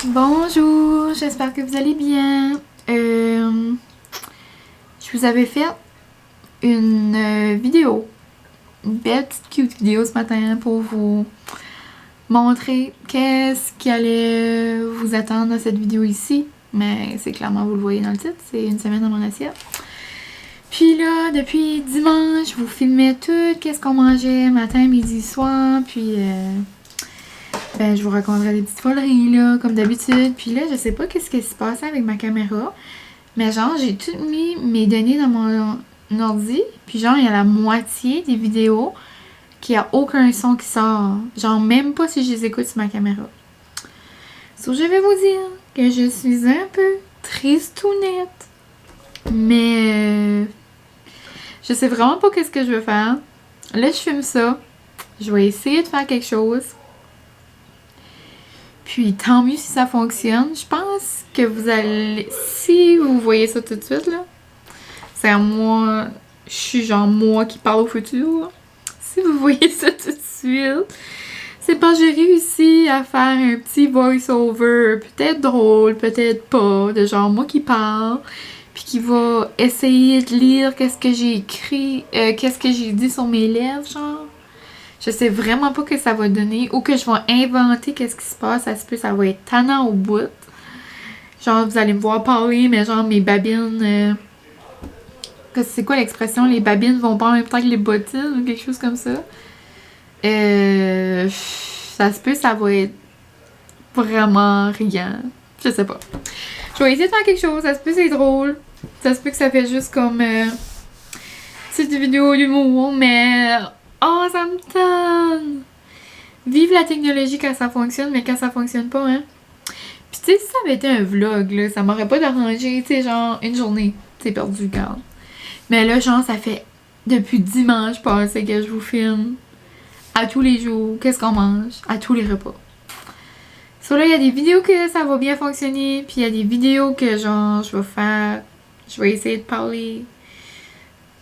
Bonjour, j'espère que vous allez bien. Je vous avais fait une vidéo, une belle petite cute vidéo ce matin pour vous montrer qu'est-ce qui allait vous attendre dans cette vidéo ici. Mais c'est clairement, vous le voyez dans le titre, c'est une semaine dans mon assiette. Puis là, depuis dimanche, je vous filmais tout, qu'est-ce qu'on mangeait matin, midi, soir, puis je vous raconterai des petites foleries, là, comme d'habitude. Puis là, je sais pas qu'est-ce qui se passait avec ma caméra, mais genre, j'ai tout mis mes données dans mon ordi, puis genre, il y a la moitié des vidéos qui a aucun son qui sort. Genre, même pas si je les écoute sur ma caméra. So, je vais vous dire que je suis un peu tristounette, mais je sais vraiment pas qu'est-ce que je veux faire. Là, je filme ça. Je vais essayer de faire quelque chose. Puis tant mieux si ça fonctionne. Je pense que vous allez... Si vous voyez ça tout de suite, là, c'est à moi... Je suis genre moi qui parle au futur, là. Si vous voyez ça tout de suite, c'est parce que j'ai réussi à faire un petit voice-over, peut-être drôle, peut-être pas, de genre moi qui parle, puis qui va essayer de lire qu'est-ce que j'ai écrit, qu'est-ce que j'ai dit sur mes lèvres, genre. Je sais vraiment pas ce que ça va donner, ou que je vais inventer qu'est-ce qui se passe, ça se peut, ça va être tannant au bout. Genre, vous allez me voir parler, mais genre mes babines... c'est quoi l'expression? Les babines vont pas en même temps que les bottines, ou quelque chose comme ça. Ça se peut, ça va être vraiment rien. Je sais pas. Je vais essayer de faire quelque chose, ça se peut c'est drôle. Ça se peut que ça fait juste comme... petite vidéo d'humour, mais... Oh, ça me tente! Vive la technologie quand ça fonctionne, mais quand ça fonctionne pas, hein. Puis tu sais, si ça avait été un vlog, là, ça m'aurait pas dérangé, tu sais, genre, une journée, c'est perdu, garde. Mais là, genre, ça fait depuis dimanche passé que je vous filme. À tous les jours, qu'est-ce qu'on mange, à tous les repas. So là, il y a des vidéos que ça va bien fonctionner, puis il y a des vidéos que, genre, je vais essayer de parler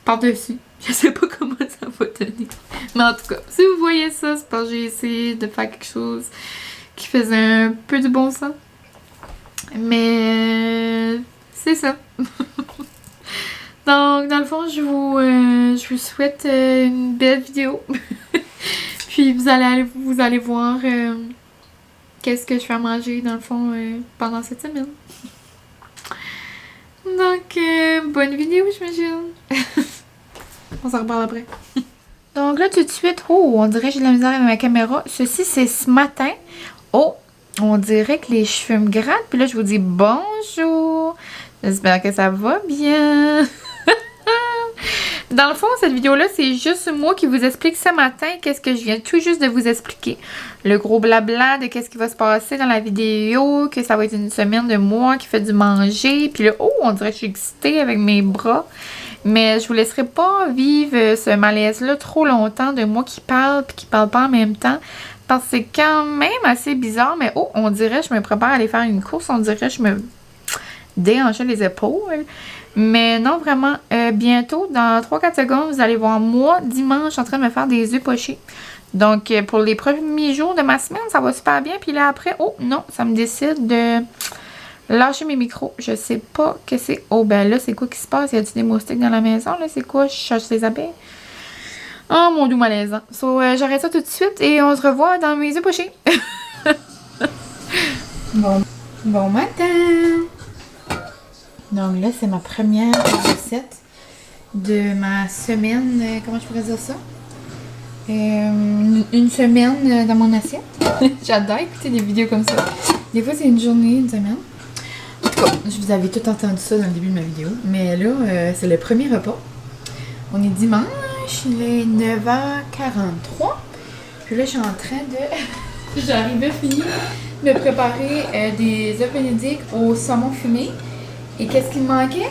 par-dessus. Je sais pas comment ça va donner. Mais en tout cas, si vous voyez ça, c'est parce que j'ai essayé de faire quelque chose qui faisait un peu du bon sens. Mais c'est ça. Donc, dans le fond, je vous souhaite une belle vidéo. Puis vous allez voir qu'est-ce que je fais à manger, dans le fond, pendant cette semaine. Donc, bonne vidéo, j'imagine. On s'en reparle après. Donc là, tout de suite, oh, on dirait que j'ai de la misère avec ma caméra. Ceci, c'est ce matin. Oh, on dirait que les cheveux me grattent. Puis là, je vous dis bonjour. J'espère que ça va bien. Dans le fond, cette vidéo-là, c'est juste moi qui vous explique ce matin qu'est-ce que je viens tout juste de vous expliquer. Le gros blabla de qu'est-ce qui va se passer dans la vidéo, que ça va être une semaine de moi qui fait du manger. Puis là, oh, on dirait que je suis excitée avec mes bras. Mais je vous laisserai pas vivre ce malaise-là trop longtemps de moi qui parle puis qui parle pas en même temps. Parce que c'est quand même assez bizarre. Mais oh, on dirait que je me prépare à aller faire une course. On dirait que je me déhanchais les épaules. Mais non, vraiment, bientôt, dans 3-4 secondes, vous allez voir moi, dimanche, en train de me faire des œufs pochés. Donc, pour les premiers jours de ma semaine, ça va super bien. Puis là, après, oh non, ça me décide de lâcher mes micros. Je sais pas que c'est... Oh, ben là, c'est quoi qui se passe? Y a-t-il des moustiques dans la maison? Là, c'est quoi? Je cherche les abeilles. Oh, mon doux malaisant. So, j'arrête ça tout de suite et on se revoit dans mes œufs pochés. Bon matin! Donc là, c'est ma première recette de ma semaine, comment je pourrais dire ça? Une semaine dans mon assiette. J'adore écouter des vidéos comme ça. Des fois, c'est une journée, une semaine. En tout cas, je vous avais tout entendu ça dans le début de ma vidéo. Mais là, c'est le premier repas. On est dimanche, il est 9h43. Puis là, je suis en train de... J'arrive à finir de me préparer des œufs bénédicts au saumon fumé. Et qu'est-ce qui me manquait?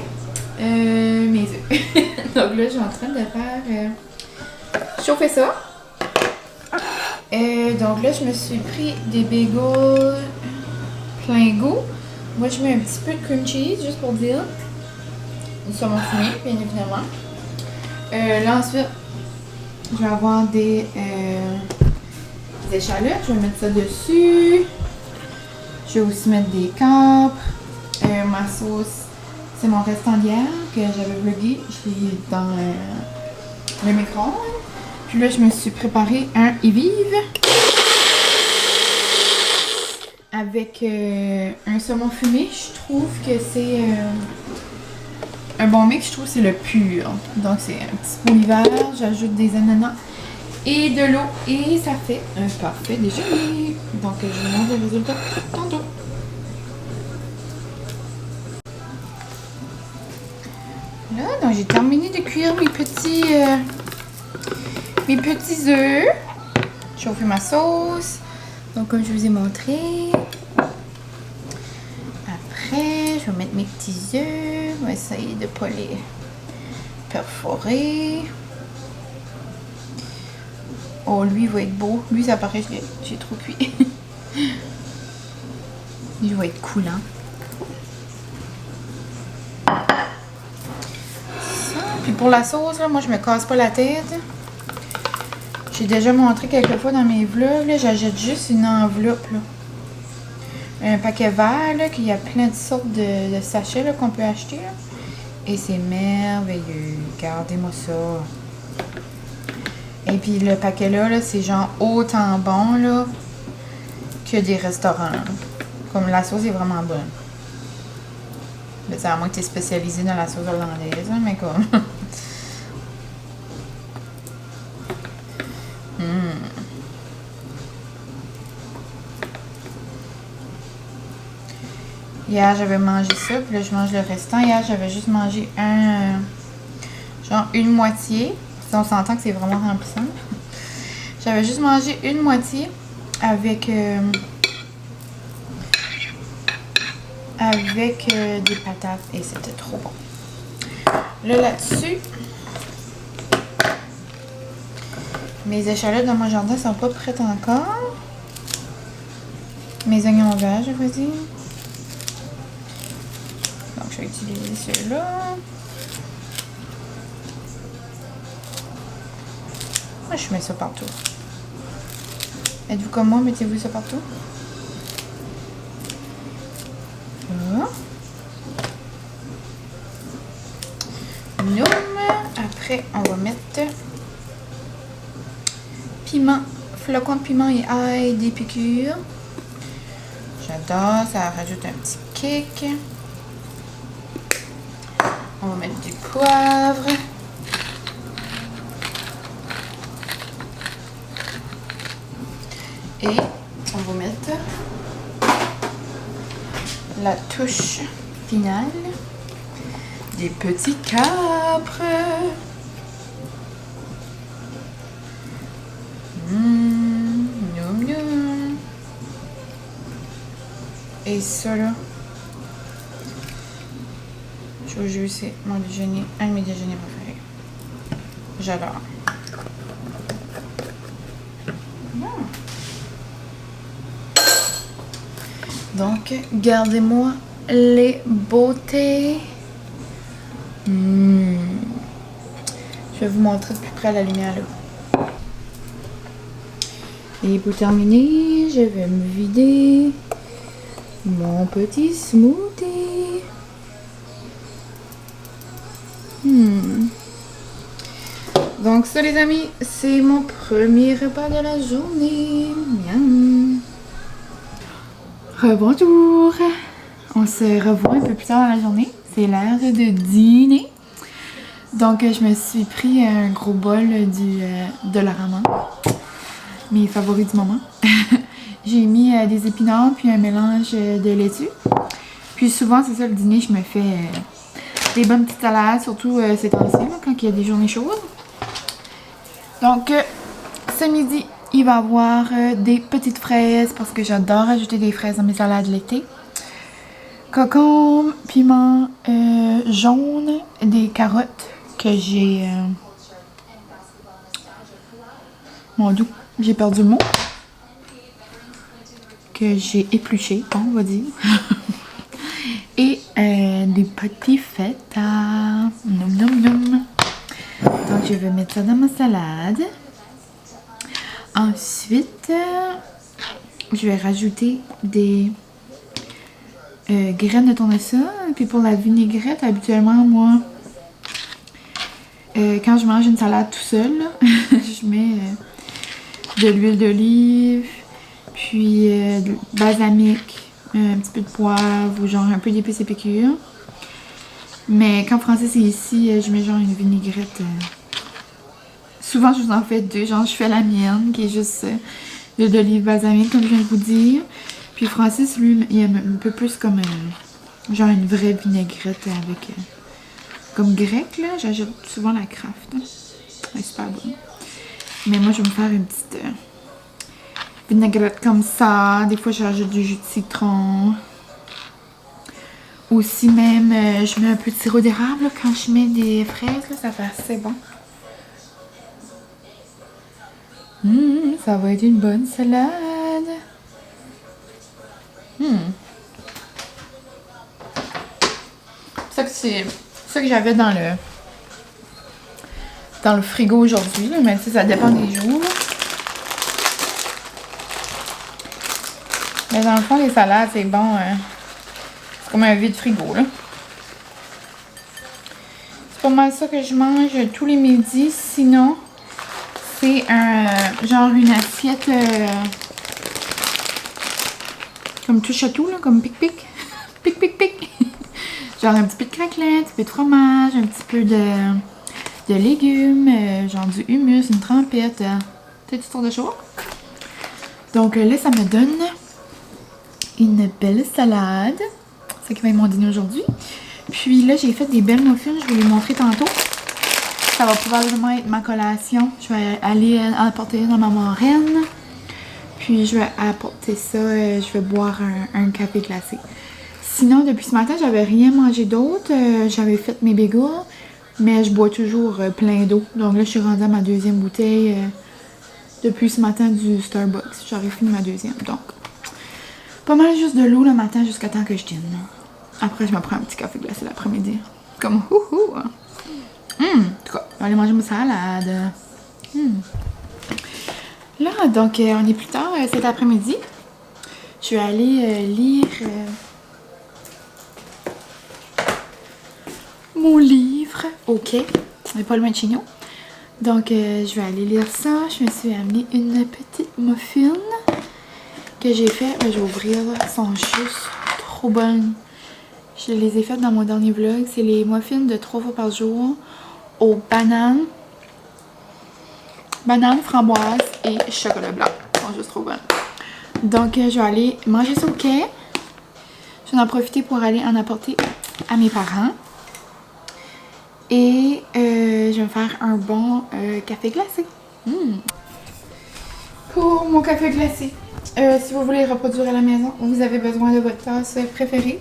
Mes œufs. Donc là, je suis en train de faire chauffer ça. Donc là, je me suis pris des bagels plein goût. Moi, je mets un petit peu de cream cheese, juste pour dire. Du saumon fumé, bien évidemment. Là, ensuite, je vais avoir des échalotes. Je vais mettre ça dessus. Je vais aussi mettre des capres. Ma sauce, c'est mon restant d'hier que j'avais vlogué. Je l'ai dans le micro-ondes. Puis là, je me suis préparé un évive avec un saumon fumé. Je trouve que c'est un bon mix. Je trouve que c'est le pur. Donc, c'est un petit pot d'hiver. J'ajoute des ananas et de l'eau. Et ça fait un parfait déjeuner. Donc, je vous montre le résultat tantôt. Là, donc j'ai terminé de cuire mes petits œufs. J'ai chauffé ma sauce. Donc, comme je vous ai montré. Après, je vais mettre mes petits œufs. Je vais essayer de ne pas les perforer. Oh, lui, il va être beau. Lui, ça paraît que j'ai trop cuit. Il va être coulant. Puis pour la sauce, là, moi je me casse pas la tête. J'ai déjà montré quelques fois dans mes vlogs, j'achète juste une enveloppe. Là. Un paquet vert, là, qu'il y a plein de sortes de sachets qu'on peut acheter. Là. Et c'est merveilleux. Regardez-moi ça. Et puis le paquet là, c'est genre autant bon là, que des restaurants. Là. Comme la sauce est vraiment bonne. C'est à moins que tu es spécialisé dans la sauce hollandaise, hein, mais comme. Hier, j'avais mangé ça, puis là, je mange le restant. Hier, j'avais juste mangé genre une moitié. Si on s'entend que c'est vraiment remplissant. J'avais juste mangé une moitié avec des patates et c'était trop bon. Là-dessus, mes échalotes dans mon jardin sont pas prêtes encore. Mes oignons verts, je veux dire. Donc, je vais utiliser ceux-là. Moi, je mets ça partout. Êtes-vous comme moi? Mettez-vous ça partout? Voilà. Après, on va mettre piment, flocons de piment et ail, des piqûres. J'adore, ça rajoute un petit kick. On va mettre du poivre. Et on va mettre la touche finale des petits capres. Miam, miam. Et ça là, je vous jure, c'est mon déjeuner, un de mes déjeuners préférés. J'adore. Donc, gardez-moi les beautés. Je vais vous montrer de plus près la lumière là. Et pour terminer, je vais me vider mon petit smoothie. Donc ça les amis, c'est mon premier repas de la journée. Miam. Rebonjour. On se revoit un peu plus tard dans la journée. C'est l'heure de dîner. Donc je me suis pris un gros bol de la ramen. Mes favoris du moment. J'ai mis des épinards puis un mélange de laitue. Puis souvent c'est ça le dîner, je me fais des bonnes petites salades, surtout ces temps-ci quand il y a des journées chaudes. Donc ce midi, il va y avoir des petites fraises parce que j'adore ajouter des fraises dans mes salades l'été. Concombre, piment jaune, des carottes que j'ai... Mon Dieu, j'ai perdu le mot. Que j'ai épluché, on va dire. Et des petits feta. Nom nom nom. Donc je vais mettre ça dans ma salade. Ensuite, je vais rajouter des graines de tournesol. Puis pour la vinaigrette, habituellement, moi, quand je mange une salade tout seul, là, je mets de l'huile d'olive, puis de balsamique, un petit peu de poivre ou genre un peu d'épices et piqûres. Mais quand Francis est ici, je mets genre une vinaigrette. Souvent, je vous en fais deux. Genre, je fais la mienne, qui est juste l'huile d'olive balsamique, comme je viens de vous dire. Puis Francis, lui, il aime un peu plus comme genre une vraie vinaigrette avec comme grec, là. J'achète souvent la Kraft. Elle est super bonne. Mais moi, je vais me faire une petite vinaigrette comme ça. Des fois, je rajoute du jus de citron. Aussi même, je mets un peu de sirop d'érable quand je mets des fraises. Là, ça fait assez bon. Ça va être une bonne salade. C'est ça que j'avais dans le frigo aujourd'hui, mais tu sais, ça dépend des jours. Mais dans le fond, les salades, c'est bon. C'est comme un vide frigo, là. C'est pas mal ça que je mange tous les midis. Sinon, c'est genre une assiette comme touche à tout, là, comme pic-pic. Pic-pic-pic. Genre un petit peu de craquelin, un petit peu de fromage, un petit peu de légumes, genre du hummus, une trempette, peut-être une tour de choix. Donc là, ça me donne une belle salade. C'est qui va être mon dîner aujourd'hui. Puis là, j'ai fait des belles muffins, je vais les montrer tantôt. Ça va probablement être ma collation. Je vais aller apporter dans ma marraine. Puis je vais apporter ça, je vais boire un café glacé. Sinon, depuis ce matin, j'avais rien mangé d'autre. J'avais fait mes bagels, mais je bois toujours plein d'eau. Donc là, je suis rendue à ma deuxième bouteille depuis ce matin du Starbucks. J'aurais fini ma deuxième. Donc, pas mal juste de l'eau le matin jusqu'à temps que je dîne. Après, je me prends un petit café glacé l'après-midi. Comme houhou! En tout cas, je vais aller manger ma salade. Là, donc, on est plus tard cet après-midi. Je vais aller lire mon livre au quai. On n'est pas loin de chez nous. Donc, je vais aller lire ça. Je me suis amené une petite muffin que j'ai fait. Je vais ouvrir. Elles sont juste trop bonnes. Je les ai faites dans mon dernier vlog. C'est les muffins de 3 fois par jour aux bananes. Bananes, framboises et chocolat blanc. Elles sont juste trop bonnes. Donc, je vais aller manger ça au quai. Je vais en profiter pour aller en apporter à mes parents. Et je vais me faire un bon café glacé. Pour mon café glacé, si vous voulez reproduire à la maison, vous avez besoin de votre tasse préférée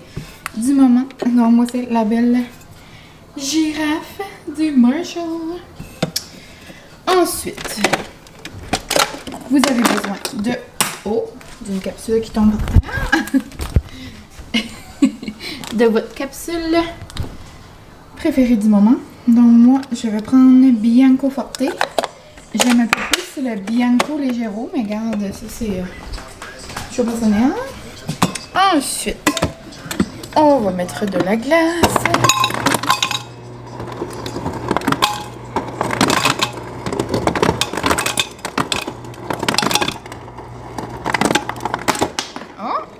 du moment. Donc, moi, c'est la belle girafe du Marshall. Ensuite, vous avez besoin d'une capsule qui tombe par terre. De votre capsule préférée du moment. Donc moi, je vais prendre Bianco Forte. J'aime un peu plus le Bianco Leggero, mais regarde, ça c'est choix personnel. Ensuite, on va mettre de la glace.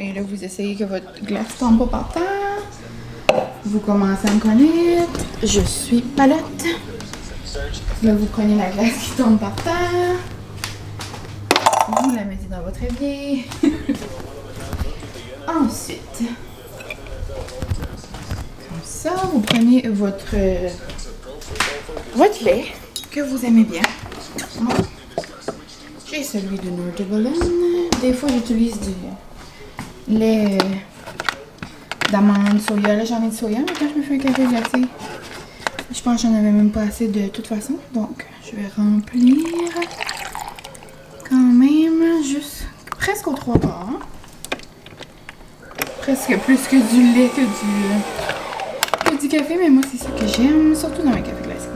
Et là, vous essayez que votre glace tombe pas par terre. Vous commencez à me connaître. Je suis palotte. Là, vous prenez la glace qui tombe par terre. Vous la mettez dans votre évier. Ensuite, comme ça, vous prenez votre lait que vous aimez bien. Bon. J'ai celui de Nordivalen. Des fois, j'utilise du lait d'amande, soya. Là, j'en ai de soya, mais quand je me fais un café glacé, je pense que j'en avais même pas assez de toute façon. Donc, je vais remplir quand même juste presque aux 3 quarts. Presque plus que du lait que du café, mais moi, c'est ça que j'aime, surtout dans mes cafés glacés.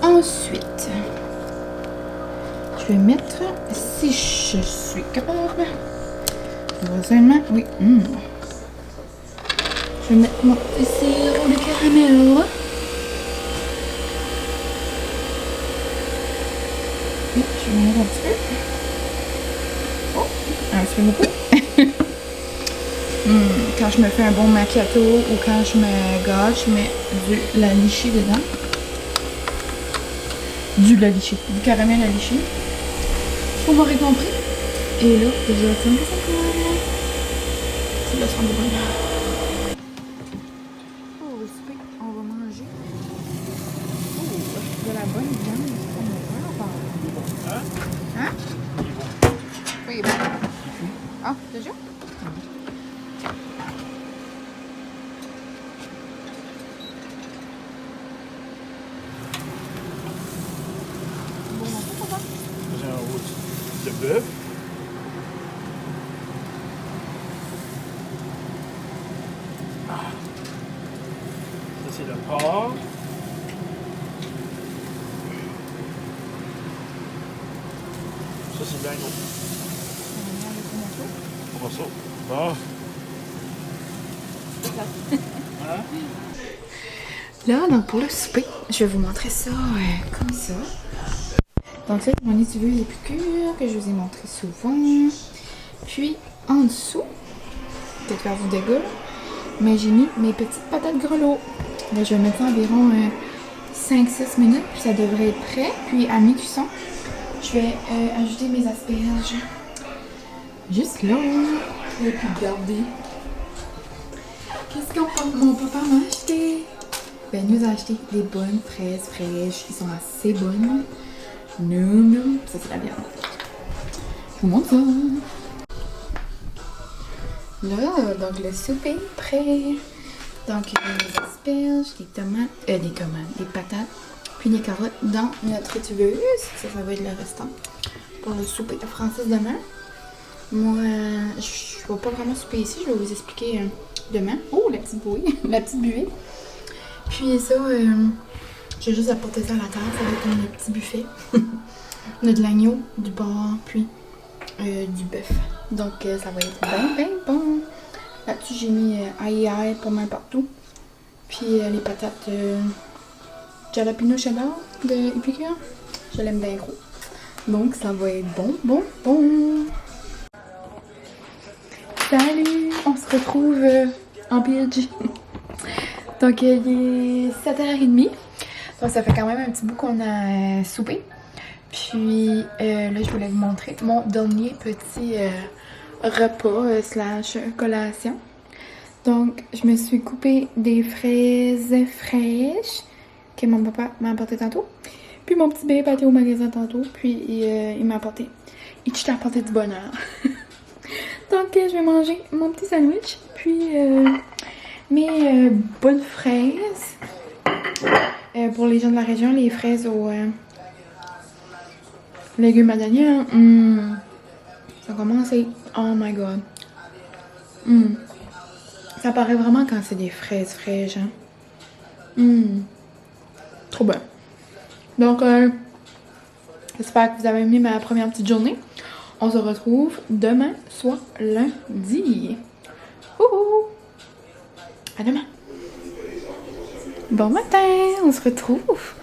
Ensuite, je vais mettre, si je suis capable, seulement, oui, Je vais mettre mon petit sirop de caramel. Et je vais mettre un petit peu. Oh, un petit peu beaucoup. Quand je me fais un bon macchiato ou quand je me gâche, je mets de la lichée dedans. Du caramel à licher. Vous m'aurez compris. Et là, je vais attendre que ça coule. C'est la soirée de bonheur. Oh, au souper, on va manger. Oh, de la bonne viande. Hein? Hein? Oui, bon. Ah, déjà? J'ai un rôti de bœuf. Ça, c'est le porc. Ça, c'est l'agneau. Comment ça? Bon. Hein? Là, donc pour le souper, je vais vous montrer ça comme ça. Donc ça, c'est mon étuveur d'épicure que je vous ai montré souvent. Puis en dessous, peut-être faire vous dégueu, mais j'ai mis mes petites patates grelots. Là, je vais mettre ça environ 5-6 minutes, puis ça devrait être prêt. Puis à mi-cuisson, je vais ajouter mes asperges. Juste là. Et puis regardez. Qu'est-ce que mon papa m'a acheté? Ben, il nous a acheté des bonnes fraises fraîches qui sont assez bonnes. Non, ça c'est la viande. Je vous montre ça. Là, donc le souper est prêt. Donc, les asperges, des patates, puis des carottes dans notre étuveuse. Ça va être le restant pour le souper de Francis demain. Moi, je ne vais pas vraiment souper ici, je vais vous expliquer demain. Oh, la petite bouée, la petite buvée. Puis ça, j'ai juste apporté ça à la table, ça va être un petit buffet. On a de l'agneau, du porc, puis du bœuf. Donc ça va être bien bon. Là-dessus, j'ai mis aïe pas mal partout. Puis les patates jalapeno cheddar de Épicure. Je l'aime bien gros. Donc ça va être bon. Salut! On se retrouve en PLG. Donc il est 7h30. Donc ça fait quand même un petit bout qu'on a soupé. Puis là, je voulais vous montrer mon dernier petit repas slash collation. Donc, je me suis coupé des fraises fraîches que mon papa m'a apporté tantôt. Puis mon petit bébé a été au magasin tantôt. Puis il m'a apporté. Il t'a apporté du bonheur. Donc, je vais manger mon petit sandwich. Puis mes bonnes fraises. Pour les gens de la région, les fraises aux légumes madaniens. Ça commence à être... Oh my god. Ça paraît vraiment quand c'est des fraises fraîches. Hein? Trop bien. Donc, j'espère que vous avez aimé ma première petite journée. On se retrouve demain, soit lundi. Ouhou! À demain. Bon matin, on se retrouve.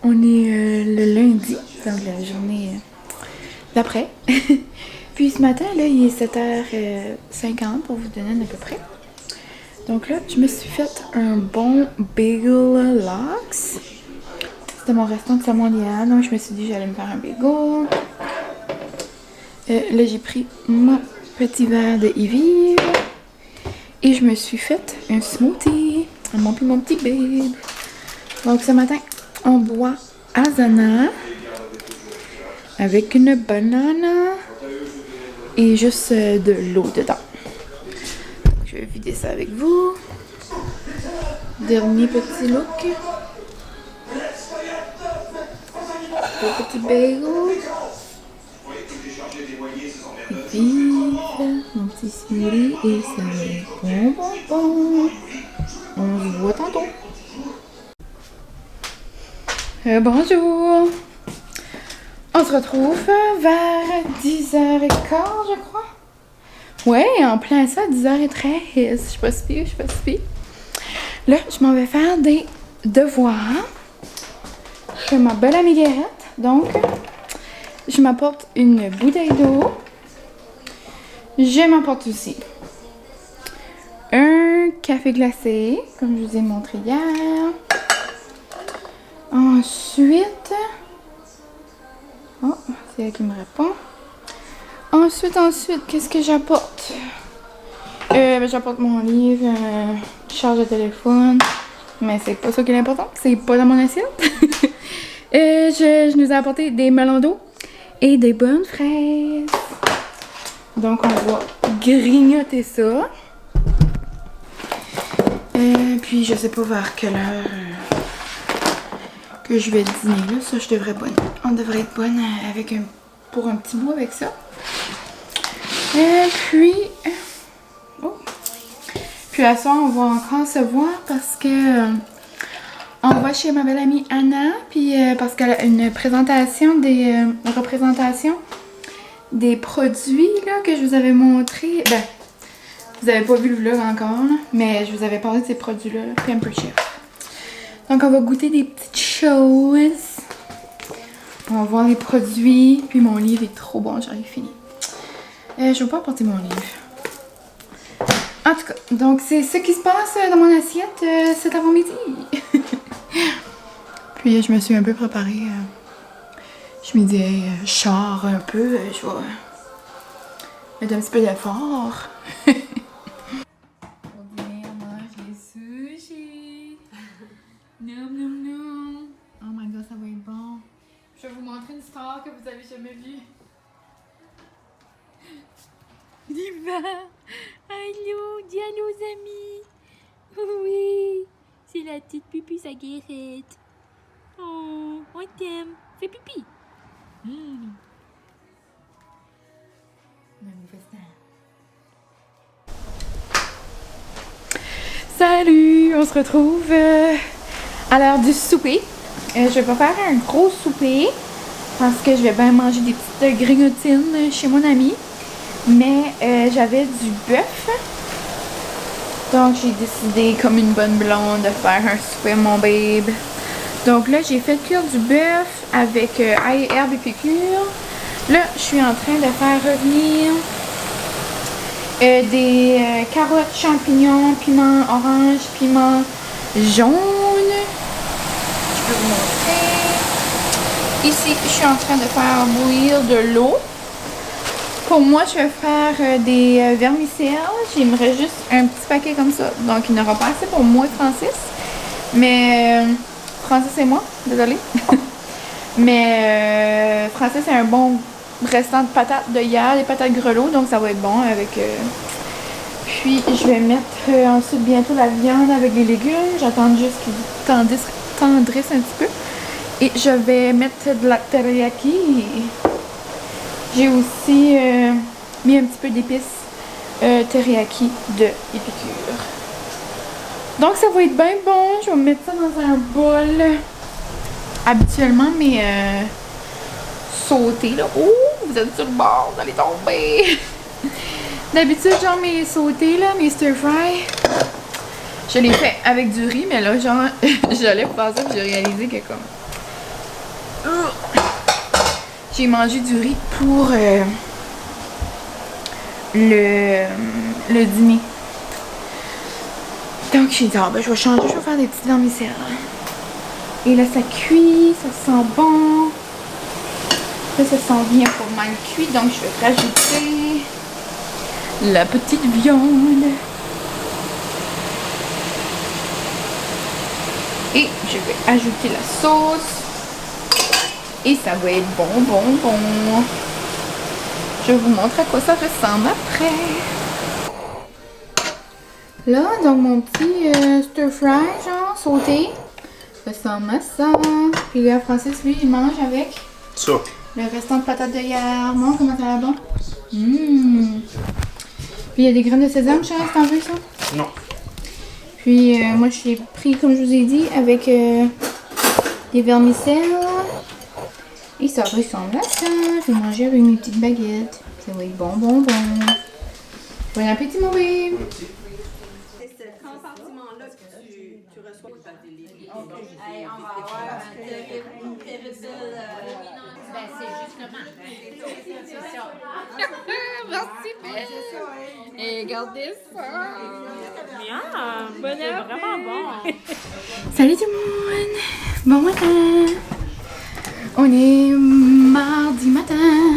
On est le lundi, donc la journée d'après. Puis ce matin, là, il est 7h50 pour vous donner à peu près. Donc là, je me suis fait un bon bagel lox. C'était mon restant de saumon d'hier, donc je me suis dit que j'allais me faire un bagel. Là, j'ai pris mon petit verre de Evive. Et je me suis fait un smoothie. Mon petit babe. Donc ce matin, on boit Asana avec une banane et juste de l'eau dedans. Je vais vider ça avec vous. Dernier petit look. Le petit bagel. Vive mon petit smoothie et ça va être bon. On se voit tantôt. Bonjour. On se retrouve vers 10h15, je crois. Ouais, en plein ça, 10h13. Je suis pas si pire. Là, je m'en vais faire des devoirs chez ma belle amie Guérette. Donc, je m'apporte une bouteille d'eau. Je m'apporte aussi un café glacé, comme je vous ai montré hier. Ensuite... Oh, c'est elle qui me répond. Ensuite, qu'est-ce que j'apporte? J'apporte mon livre, charge de téléphone. Mais c'est pas ça qui est important, c'est pas dans mon assiette. Je nous ai apporté des melons d'eau et des bonnes fraises. Donc on va grignoter ça. Puis je sais pas vers quelle heure que je vais dîner là. Ça on devrait être bonne avec pour un petit bout avec ça. Puis à soir on va encore se voir parce que on va chez ma belle amie Anna, puis parce qu'elle a une représentation des produits là, que je vous avais montré. Ben, vous avez pas vu le vlog encore, là, mais je vous avais parlé de ces produits-là, Pamper Chef. Donc on va goûter des petites choses. On va voir les produits, puis mon livre est trop bon, j'arrive fini. Je vais pas apporter mon livre. En tout cas, donc c'est ce qui se passe dans mon assiette cet avant-midi. Puis je me suis un peu préparée. Je me disais, je sors un peu, je vais mettre un petit peu d'effort. Pour dîner, on mange des sushis. Nom nom nom. Oh my god, ça va être bon. Je vais vous montrer une star que vous avez jamais vue. Diva, allô, dis allô aux amis. Oui, c'est la petite pupus à Guérette. Oh, on t'aime. Fais pipi. Salut, on se retrouve à l'heure du souper. Je vais pas faire un gros souper parce que je vais bien manger des petites grignotines chez mon ami. Mais j'avais du bœuf. Donc j'ai décidé, comme une bonne blonde, de faire un souper à mon babe. Donc là, j'ai fait cuire du bœuf avec ail, herbe et piqûre. Là, je suis en train de faire revenir des carottes, champignons, piment orange, piment jaune. Je peux vous montrer. Ici, je suis en train de faire bouillir de l'eau. Pour moi, je vais faire des vermicelles. J'aimerais juste un petit paquet comme ça. Donc, il n'aura pas assez pour moi et Francis. Mais Francis et moi, désolée. Mais Francis a un bon restant de patates de hier, des patates grelots. Donc, ça va être bon avec... Puis, je vais mettre ensuite bientôt la viande avec les légumes. J'attends juste qu'ils tendrissent un petit peu. Et je vais mettre de la teriyaki. J'ai aussi mis un petit peu d'épices teriyaki de Épicure. Donc ça va être bien bon. Je vais mettre ça dans un bol. Habituellement, mes sautés là. Oh, vous êtes sur le bord d'aller tomber. D'habitude, genre mes sautés là, mes stir fry, je les fais avec du riz, mais là, genre, j'allais faire ça, puis j'ai réalisé que comme... J'ai mangé du riz pour le dîner. Donc j'ai dit, ben, je vais changer, je vais faire des petites vermicelles. Et là, ça cuit, ça sent bon. Là, ça sent bien pour mal cuit, donc je vais rajouter la petite viande. Et je vais ajouter la sauce. Et ça va être bon. Je vais vous montrer à quoi ça ressemble après. Là, donc mon petit stir fry, genre sauté, ressemble à ça. Puis là, Francis, lui, il mange avec Ça. le restant de patates de hier. Bon, comment ça va bon? Puis il y a des graines de sésame, Charles, t'en veux ça? Non. Puis moi, je l'ai pris, comme je vous ai dit, avec des vermicelles. Et ça ressemble à ça. Je vais manger avec mes petites baguettes. Ça va être bon. Bon appétit, mon bébé. C'est ce compartiment-là que tu Hey, on va avoir un terrible. Ben, c'est justement. C'est ça. Merci, belle! Et regardez ça! Miam! C'est vraiment bon. Salut tout le monde! Bon matin! On est mardi matin.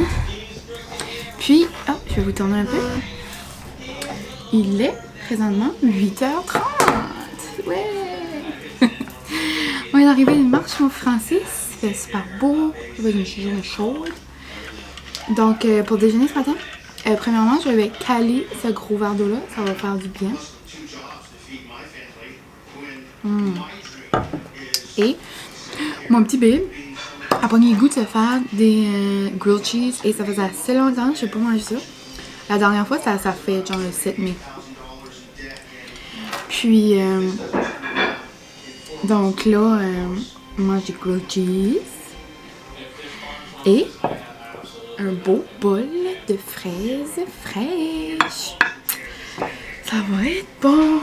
Puis, oh, je vais vous tourner un peu. Il est présentement 8h30. Ouais! On est arrivé à une marche au Francis. C'est super beau. Il va y avoir une journée chaude. Donc, pour déjeuner ce matin, premièrement, je vais caler ce gros verre d'eau-là. Ça va faire du bien. Et mon petit babe a pris le goût de se faire des grilled cheese. Et ça faisait assez longtemps que je n'ai pas mangé ça. La dernière fois, ça fait genre le 7 mai. Puis, donc là, on mange des grilled cheese. Et un beau bol de fraises fraîches. Ça va être bon.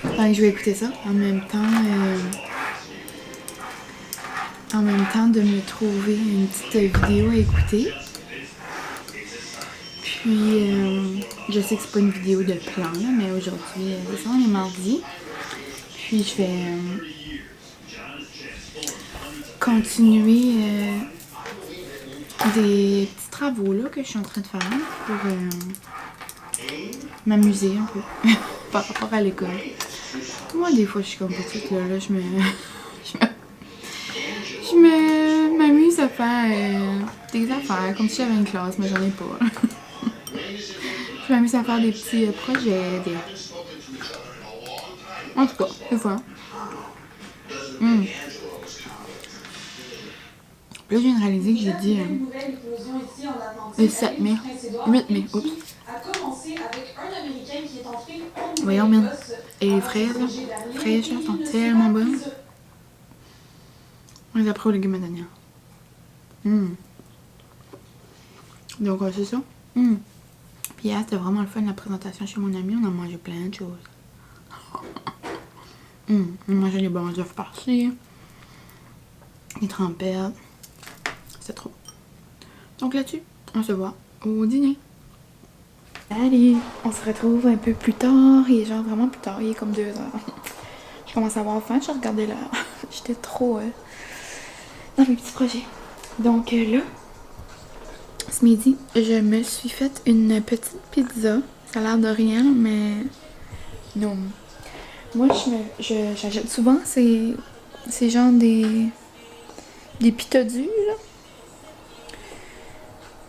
Donc, je vais écouter ça en même temps de me trouver une petite vidéo à écouter. Puis, je sais que c'est pas une vidéo de plan, là, mais aujourd'hui, c'est ça, on est mardi. Puis, je vais continuer des petits travaux là, que je suis en train de faire pour m'amuser un peu par rapport à l'école. Moi, des fois, je suis comme petite, là je m'amuse à faire des affaires comme si j'avais une classe, mais j'en ai pas. Je m'amuse à faire des petits projets. En tout cas, c'est ça. Là, je viens de réaliser que j'ai dit le 7 mai. 8 mai, oups. Voyons bien. Et les fraises, là, fraîches, là, sont tellement bonnes. On les a pris aux légumes madaniens. Donc, c'est ça. Puis hier, c'était vraiment le fun, la présentation chez mon ami. On a mangé plein de choses. On a mangé des bons œufs par-ci. Des trempettes. C'est trop. Donc là-dessus, on se voit au dîner. Allez, on se retrouve un peu plus tard. Il est genre vraiment plus tard. Il est comme 2h. Je commence à avoir faim. Je regardais l'heure. J'étais trop dans mes petits projets. Donc là, ce midi, je me suis fait une petite pizza. Ça a l'air de rien, mais non. Moi, j'achète souvent ces genre des pita durs, là.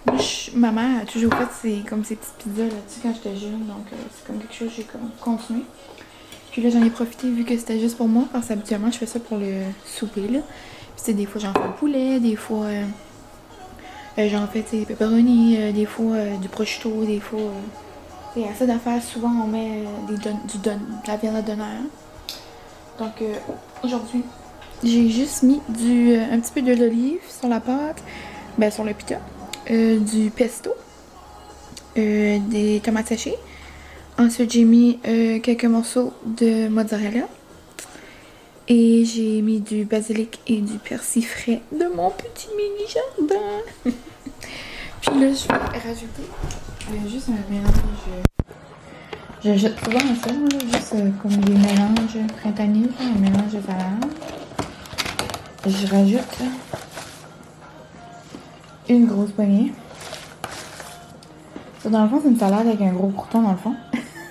Moi, ma mère a toujours fait comme ces petites pizzas là-dessus quand j'étais jeune, donc c'est comme quelque chose que j'ai comme continué. Puis là, j'en ai profité vu que c'était juste pour moi, parce qu'habituellement, je fais ça pour le souper, là. Puis c'est des fois, j'en fais au poulet, des fois, j'en fais, des pepperoni, des fois, du prosciutto, des fois... Il y a assez d'affaires, souvent on met de la viande à donneur. Donc aujourd'hui, j'ai juste mis un petit peu d'huile d'olive sur la pâte, sur le pita, du pesto, des tomates séchées. Ensuite, j'ai mis quelques morceaux de mozzarella. Et j'ai mis du basilic et du persil frais de mon petit mini jardin. Puis là, je vais rajouter juste un mélange. J'achète souvent ça, là, juste comme des mélanges printaniers, un mélange de salade. Je rajoute une grosse poignée. Ça, dans le fond, c'est une salade avec un gros crouton dans le fond.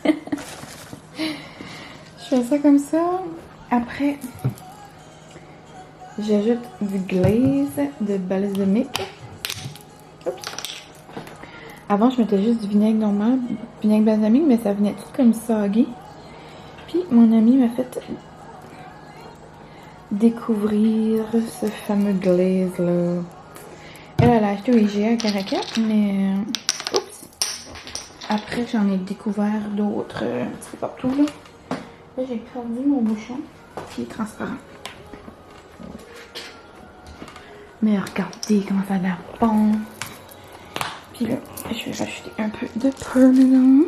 Je fais ça comme ça. Après, j'ajoute du glaze de balsamique. Oups. Avant, je mettais juste du vinaigre normal, vinaigre balsamique, mais ça venait tout comme soggy. Puis, mon ami m'a fait découvrir ce fameux glaze-là. Elle l'a acheté au IGA à Caracat, mais... oups! Après, j'en ai découvert d'autres un petit peu partout, là. Là, j'ai perdu mon bouchon, qui est transparent. Mais regardez comment ça a l'air bon! Puis là, je vais rajouter un peu de parmesan.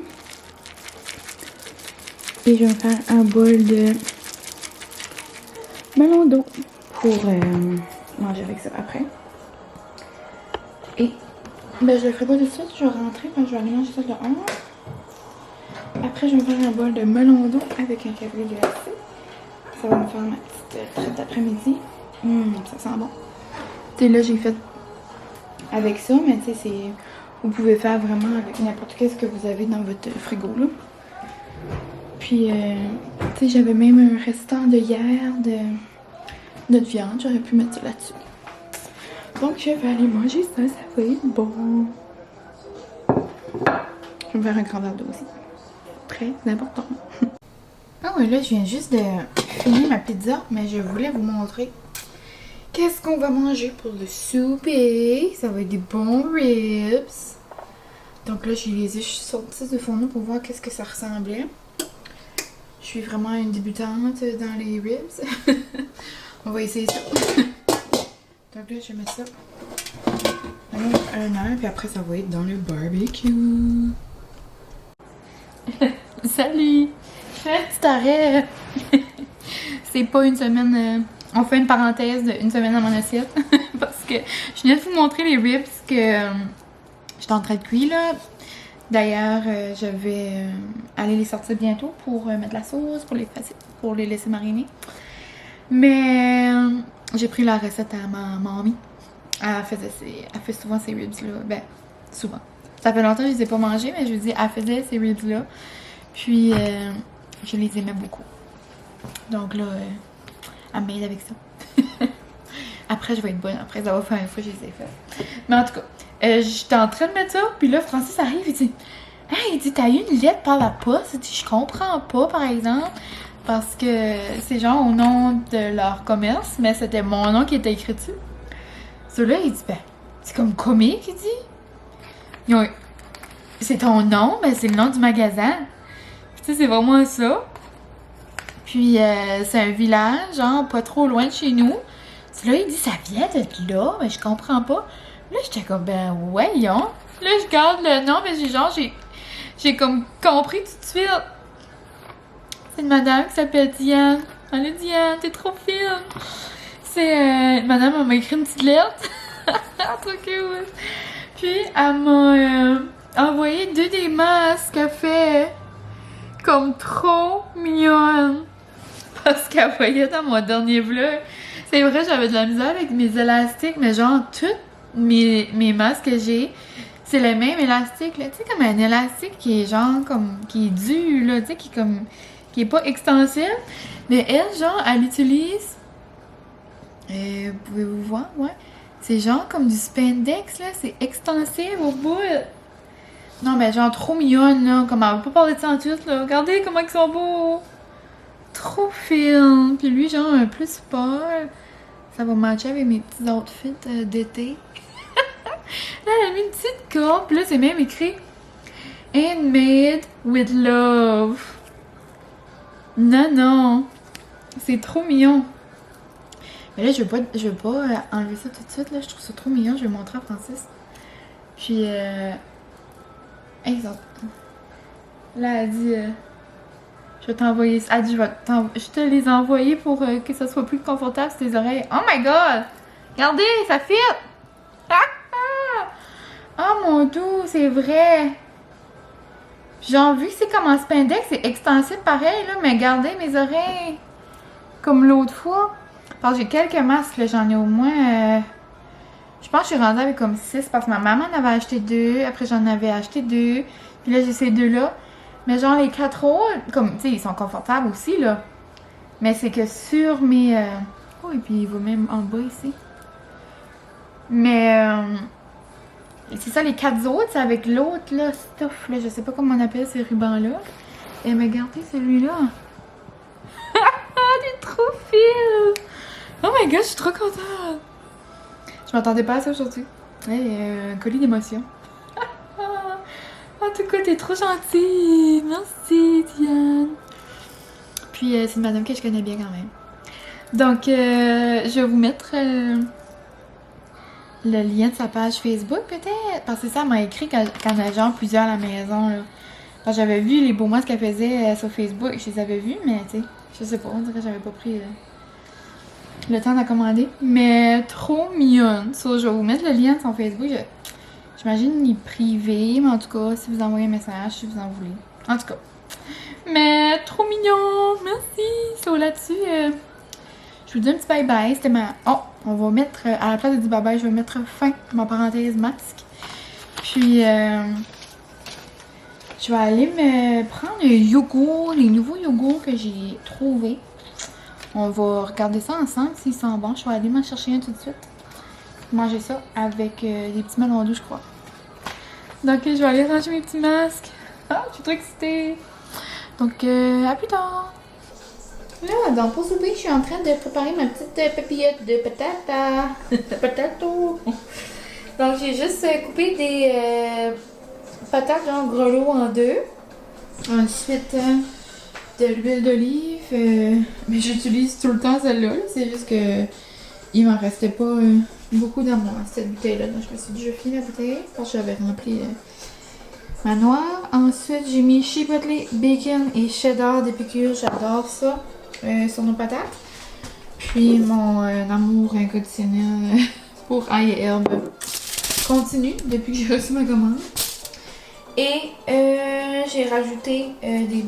Et je vais me faire un bol de melon d'eau pour manger avec ça après. Et ben, je le ferai pas tout de suite, je vais rentrer quand je vais aller manger ça dehors. Après, je vais me faire un bol de melon d'eau avec un café glacé. Ça va me faire ma petite traite d'après-midi. Ça sent bon. Tu sais, là, j'ai fait avec ça, mais tu sais, c'est... Vous pouvez faire vraiment avec n'importe qu'est-ce que vous avez dans votre frigo, là. Puis, tu sais, j'avais même un restant de hier de notre viande. J'aurais pu mettre ça là-dessus. Donc, je vais aller manger ça. Ça va être bon. Je vais me faire un grand verre d'eau aussi. Très important. Ah ouais, là, je viens juste de finir ma pizza, mais je voulais vous montrer qu'est-ce qu'on va manger pour le souper. Ça va être des bons ribs. Donc là, je les ai sortis du fourneau pour voir qu'est-ce que ça ressemblait. Je suis vraiment une débutante dans les ribs. On va essayer ça. Donc là, je vais mettre ça à un heure, puis après, ça va être dans le barbecue. Salut! Je fais un petit arrêt. C'est pas une semaine... on fait une parenthèse d'une semaine dans mon assiette. Parce que je viens de vous montrer les ribs que j'étais en train de cuire, là. D'ailleurs, je vais aller les sortir bientôt pour mettre la sauce, pour les laisser mariner. Mais j'ai pris la recette à ma mamie. Elle fait souvent ces ribs-là. Ben, souvent. Ça fait longtemps que je les ai pas mangés, mais je vous dis, elle faisait ces ribs-là. Puis, je les aimais beaucoup. Donc là, elle m'aide avec ça. Après, je vais être bonne. Après, ça va faire une fois que je les ai fait. Mais en tout cas, j'étais en train de mettre ça. Puis là, Francis arrive et dit, hey, il dit, t'as eu une lettre par la poste? Il dit, je comprends pas, par exemple. Parce que c'est genre au nom de leur commerce, mais c'était mon nom qui était écrit dessus. Celui-là, il dit, ben, c'est comme comique, il dit. C'est ton nom, ben c'est le nom du magasin. Tu sais, c'est vraiment ça. Puis, c'est un village, genre, pas trop loin de chez nous. Celui-là, il dit, ça vient de là, mais je comprends pas. Là, j'étais comme, ben, voyons. Là, je garde le nom, mais j'ai comme compris tout de suite. C'est une madame qui s'appelle Diane. Allez, Diane, t'es trop fine. C'est madame, elle m'a écrit une petite lettre. Trop cute. Puis, elle m'a envoyé 2 des masques qu'elle fait comme trop mignonne. Parce qu'elle voyait dans mon dernier vlog. C'est vrai, j'avais de la misère avec mes élastiques, mais genre, tous mes masques que j'ai, c'est le même élastique, là. Tu sais, comme un élastique qui est genre, comme, qui est dur, là, tu sais, qui est pas extensible. Mais elle, genre, elle utilise... pouvez-vous voir? Ouais. C'est genre comme du spandex, là. C'est extensible au bout. Non, mais genre trop mignonne, là. Comme elle va pas parler de ça en tout, là. Regardez comment ils sont beaux. Trop fine. Puis lui, genre, un plus sport. Ça va matcher avec mes petits outfits d'été. Là, elle a mis une petite corde. Puis là, c'est même écrit Handmade with love. Non, non. C'est trop mignon. Mais là, je veux pas enlever ça tout de suite, là. Je trouve ça trop mignon. Je vais montrer à Francis. Puis, exemple. Là, elle dit, je vais t'envoyer... Elle dit, je te les envoyer pour que ça soit plus confortable sur tes oreilles. Oh my god! Regardez, ça fit! Oh mon doux, c'est vrai! Genre, vu que c'est comme en spandex, c'est extensible pareil, là. Mais regardez mes oreilles! Comme l'autre fois. Parce que j'ai quelques masques, là. J'en ai au moins... je pense que je suis rendue avec comme 6 parce que ma maman en avait acheté 2. Après, j'en avais acheté 2. Puis là, j'ai ces 2-là. Mais genre, les 4 autres, comme, tu sais, ils sont confortables aussi, là. Mais c'est que sur mes... Oh, et puis il va même en bas ici. Mais... c'est ça, les 4 autres, c'est avec l'autre, là, stuff, là. Je sais pas comment on appelle ces rubans-là. Et mais regardez celui-là. T'es trop fine! Oh my god, je suis trop contente! Je m'attendais pas à ça aujourd'hui. Hey, un colis d'émotion. En tout cas, t'es trop gentille! Merci, Diane! Puis, c'est une madame que je connais bien quand même. Donc, je vais vous mettre le lien de sa page Facebook, peut-être. Parce que ça m'a écrit quand elle a genre plusieurs à la maison, là. Quand j'avais vu les beaux masques qu'elle faisait sur Facebook, je les avais vus, mais tu sais, je sais pas, on dirait que j'avais pas pris le temps d'en commander. Mais trop mignonne. So, je vais vous mettre le lien de son Facebook. J'imagine il est privé, mais en tout cas, si vous envoyez un message, si vous en voulez. En tout cas. Mais trop mignon! Merci! So, là-dessus, je vous dis un petit bye-bye. C'était ma... Oh! On va mettre, à la place de dire bye-bye, je vais mettre fin à ma parenthèse masque. Puis, je vais aller me prendre le yogourt, les nouveaux yogourts que j'ai trouvés. On va regarder ça ensemble s'ils sont bons. Je vais aller m'en chercher un tout de suite. Manger ça avec des petits melons doux, je crois. Donc, je vais aller ranger mes petits masques. Ah, je suis trop excitée. Donc, à plus tard. Là, donc pour souper, je suis en train de préparer ma petite papillote de patata. Patato. Donc, j'ai juste coupé des patates genre grelots en deux. Ensuite, de l'huile d'olive. Mais j'utilise tout le temps celle-là. C'est juste que il m'en restait pas beaucoup dans cette bouteille-là. Donc, je me suis dit, je finis la bouteille parce que j'avais rempli ma noire. Ensuite, j'ai mis chipotle, bacon et cheddar d'épicure. J'adore ça sur nos patates. Puis, mon amour inconditionnel pour ail et herbe continue depuis que j'ai reçu ma commande. Et j'ai rajouté des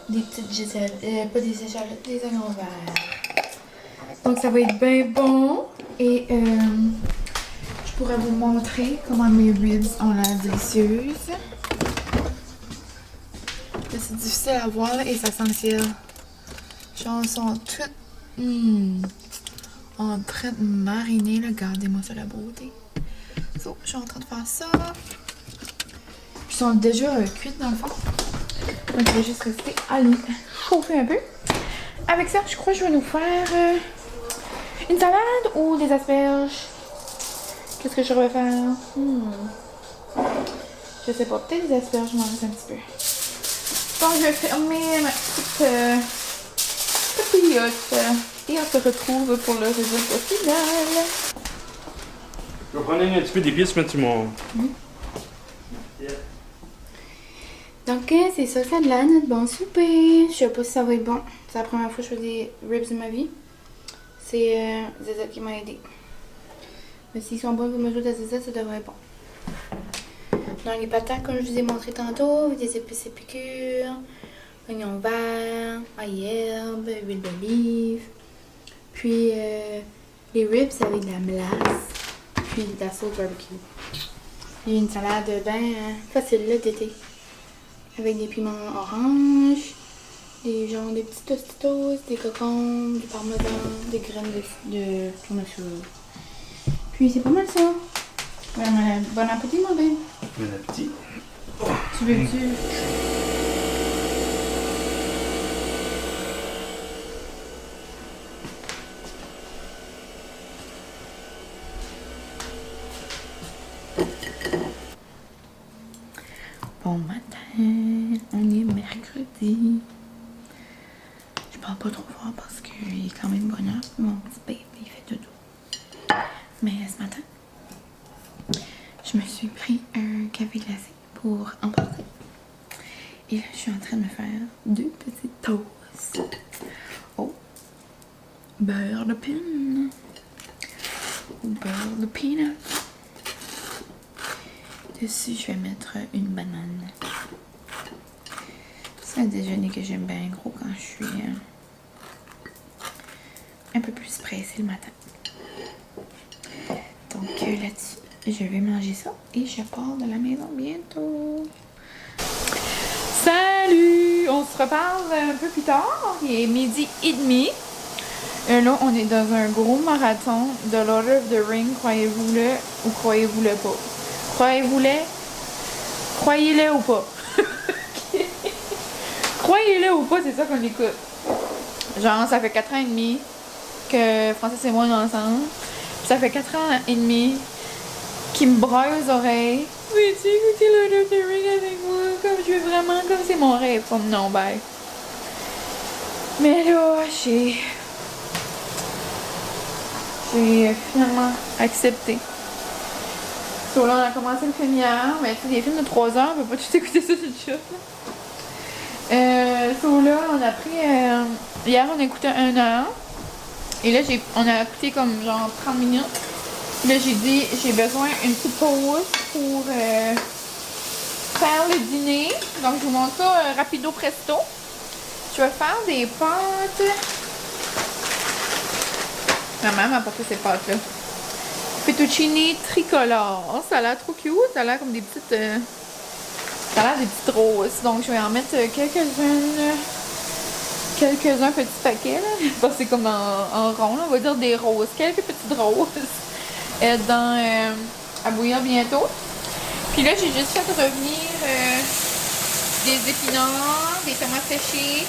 petites échalotes, pas des échalotes, des oignons verts. Donc ça va être bien bon. Et je pourrais vous montrer comment mes ribs ont l'air délicieuses. C'est difficile à voir et ça sent le ciel. Genre, sont toutes en train de mariner. Regardez-moi ça, la beauté. So, je suis en train de faire ça. Ils sont déjà cuites dans le fond. Donc, je vais juste rester à les chauffer un peu. Avec ça, je crois que je vais nous faire une salade ou des asperges. Qu'est-ce que je vais faire? Je sais pas, peut-être des asperges, je m'en reste un petit peu. Donc, je vais fermer ma petite papillote. Et on se retrouve pour le résultat final. Je vais prendre un petit peu d'épices, mettre sur mon... Donc, c'est ça, ça de là, notre bon souper. Je sais pas si ça va être bon. C'est la première fois que je fais des ribs de ma vie. C'est Zazette qui m'a aidé. Mais s'ils sont bons, vous me jouez à Zazette, ça devrait être bon. Dans les patates, comme je vous ai montré tantôt, des épices épicures, oignons verts, ail herbe, huile d'olive. Puis, les ribs avec de la mélasse. Puis, de la sauce barbecue. Et une salade bien facile là, d'été. Avec des piments oranges, des petits tostitos, des cocombes, du parmesan, des graines de tournesol. Puis c'est pas mal ça. Bon appétit, mon bébé. Bon appétit. Tu veux-tu? Bon matin, on est mercredi. Je parle pas trop fort parce qu'il est quand même bonne heure. Mon petit bébé, il fait dodo. Mais ce matin, je me suis pris un café glacé pour emporter. Et là, je suis en train de me faire 2 petites toasts au beurre de pin. Au beurre de peanut. Dessus, je vais mettre une banane. C'est un déjeuner que j'aime bien gros quand je suis un peu plus pressée le matin. Donc là-dessus, je vais manger ça et je pars de la maison bientôt. Salut! On se reparle un peu plus tard. Il est 12h30. Et là, on est dans un gros marathon de Lord of the Rings, croyez-vous-le ou croyez-vous-le pas. Croyez-le ou pas. Croyez-le ou pas, c'est ça qu'on écoute. Genre, ça fait 4 ans et demi que Francis et moi on est ensemble. Puis ça fait 4 ans et demi qu'il me broye aux oreilles. Veux-tu écouter Lord of the Rings avec moi? Comme je veux vraiment, comme c'est mon rêve. Comme non, bye. Mais là, j'ai finalement accepté. So là, on a commencé le film hier. Mais tu sais, des films de 3 heures, on peut pas tout écouter ça sur le chat. So là, on a pris. Hier, on a écouté 1 heure. Et là, on a écouté comme genre 30 minutes. Là, j'ai dit, j'ai besoin d'une petite pause pour faire le dîner. Donc, je vous montre ça rapido presto. Je vais faire des pâtes. Maman m'a apporté ces pâtes-là. Fettuccine tricolore. Ça a l'air trop cute. Ça a l'air comme des petites... ça a l'air des petites roses. Donc, je vais en mettre quelques-uns petits paquets. Là. Parce que c'est comme en rond. Là. On va dire des roses. Quelques petites roses. À bouillir bientôt. Puis là, j'ai juste fait revenir des épinards, des tomates séchées,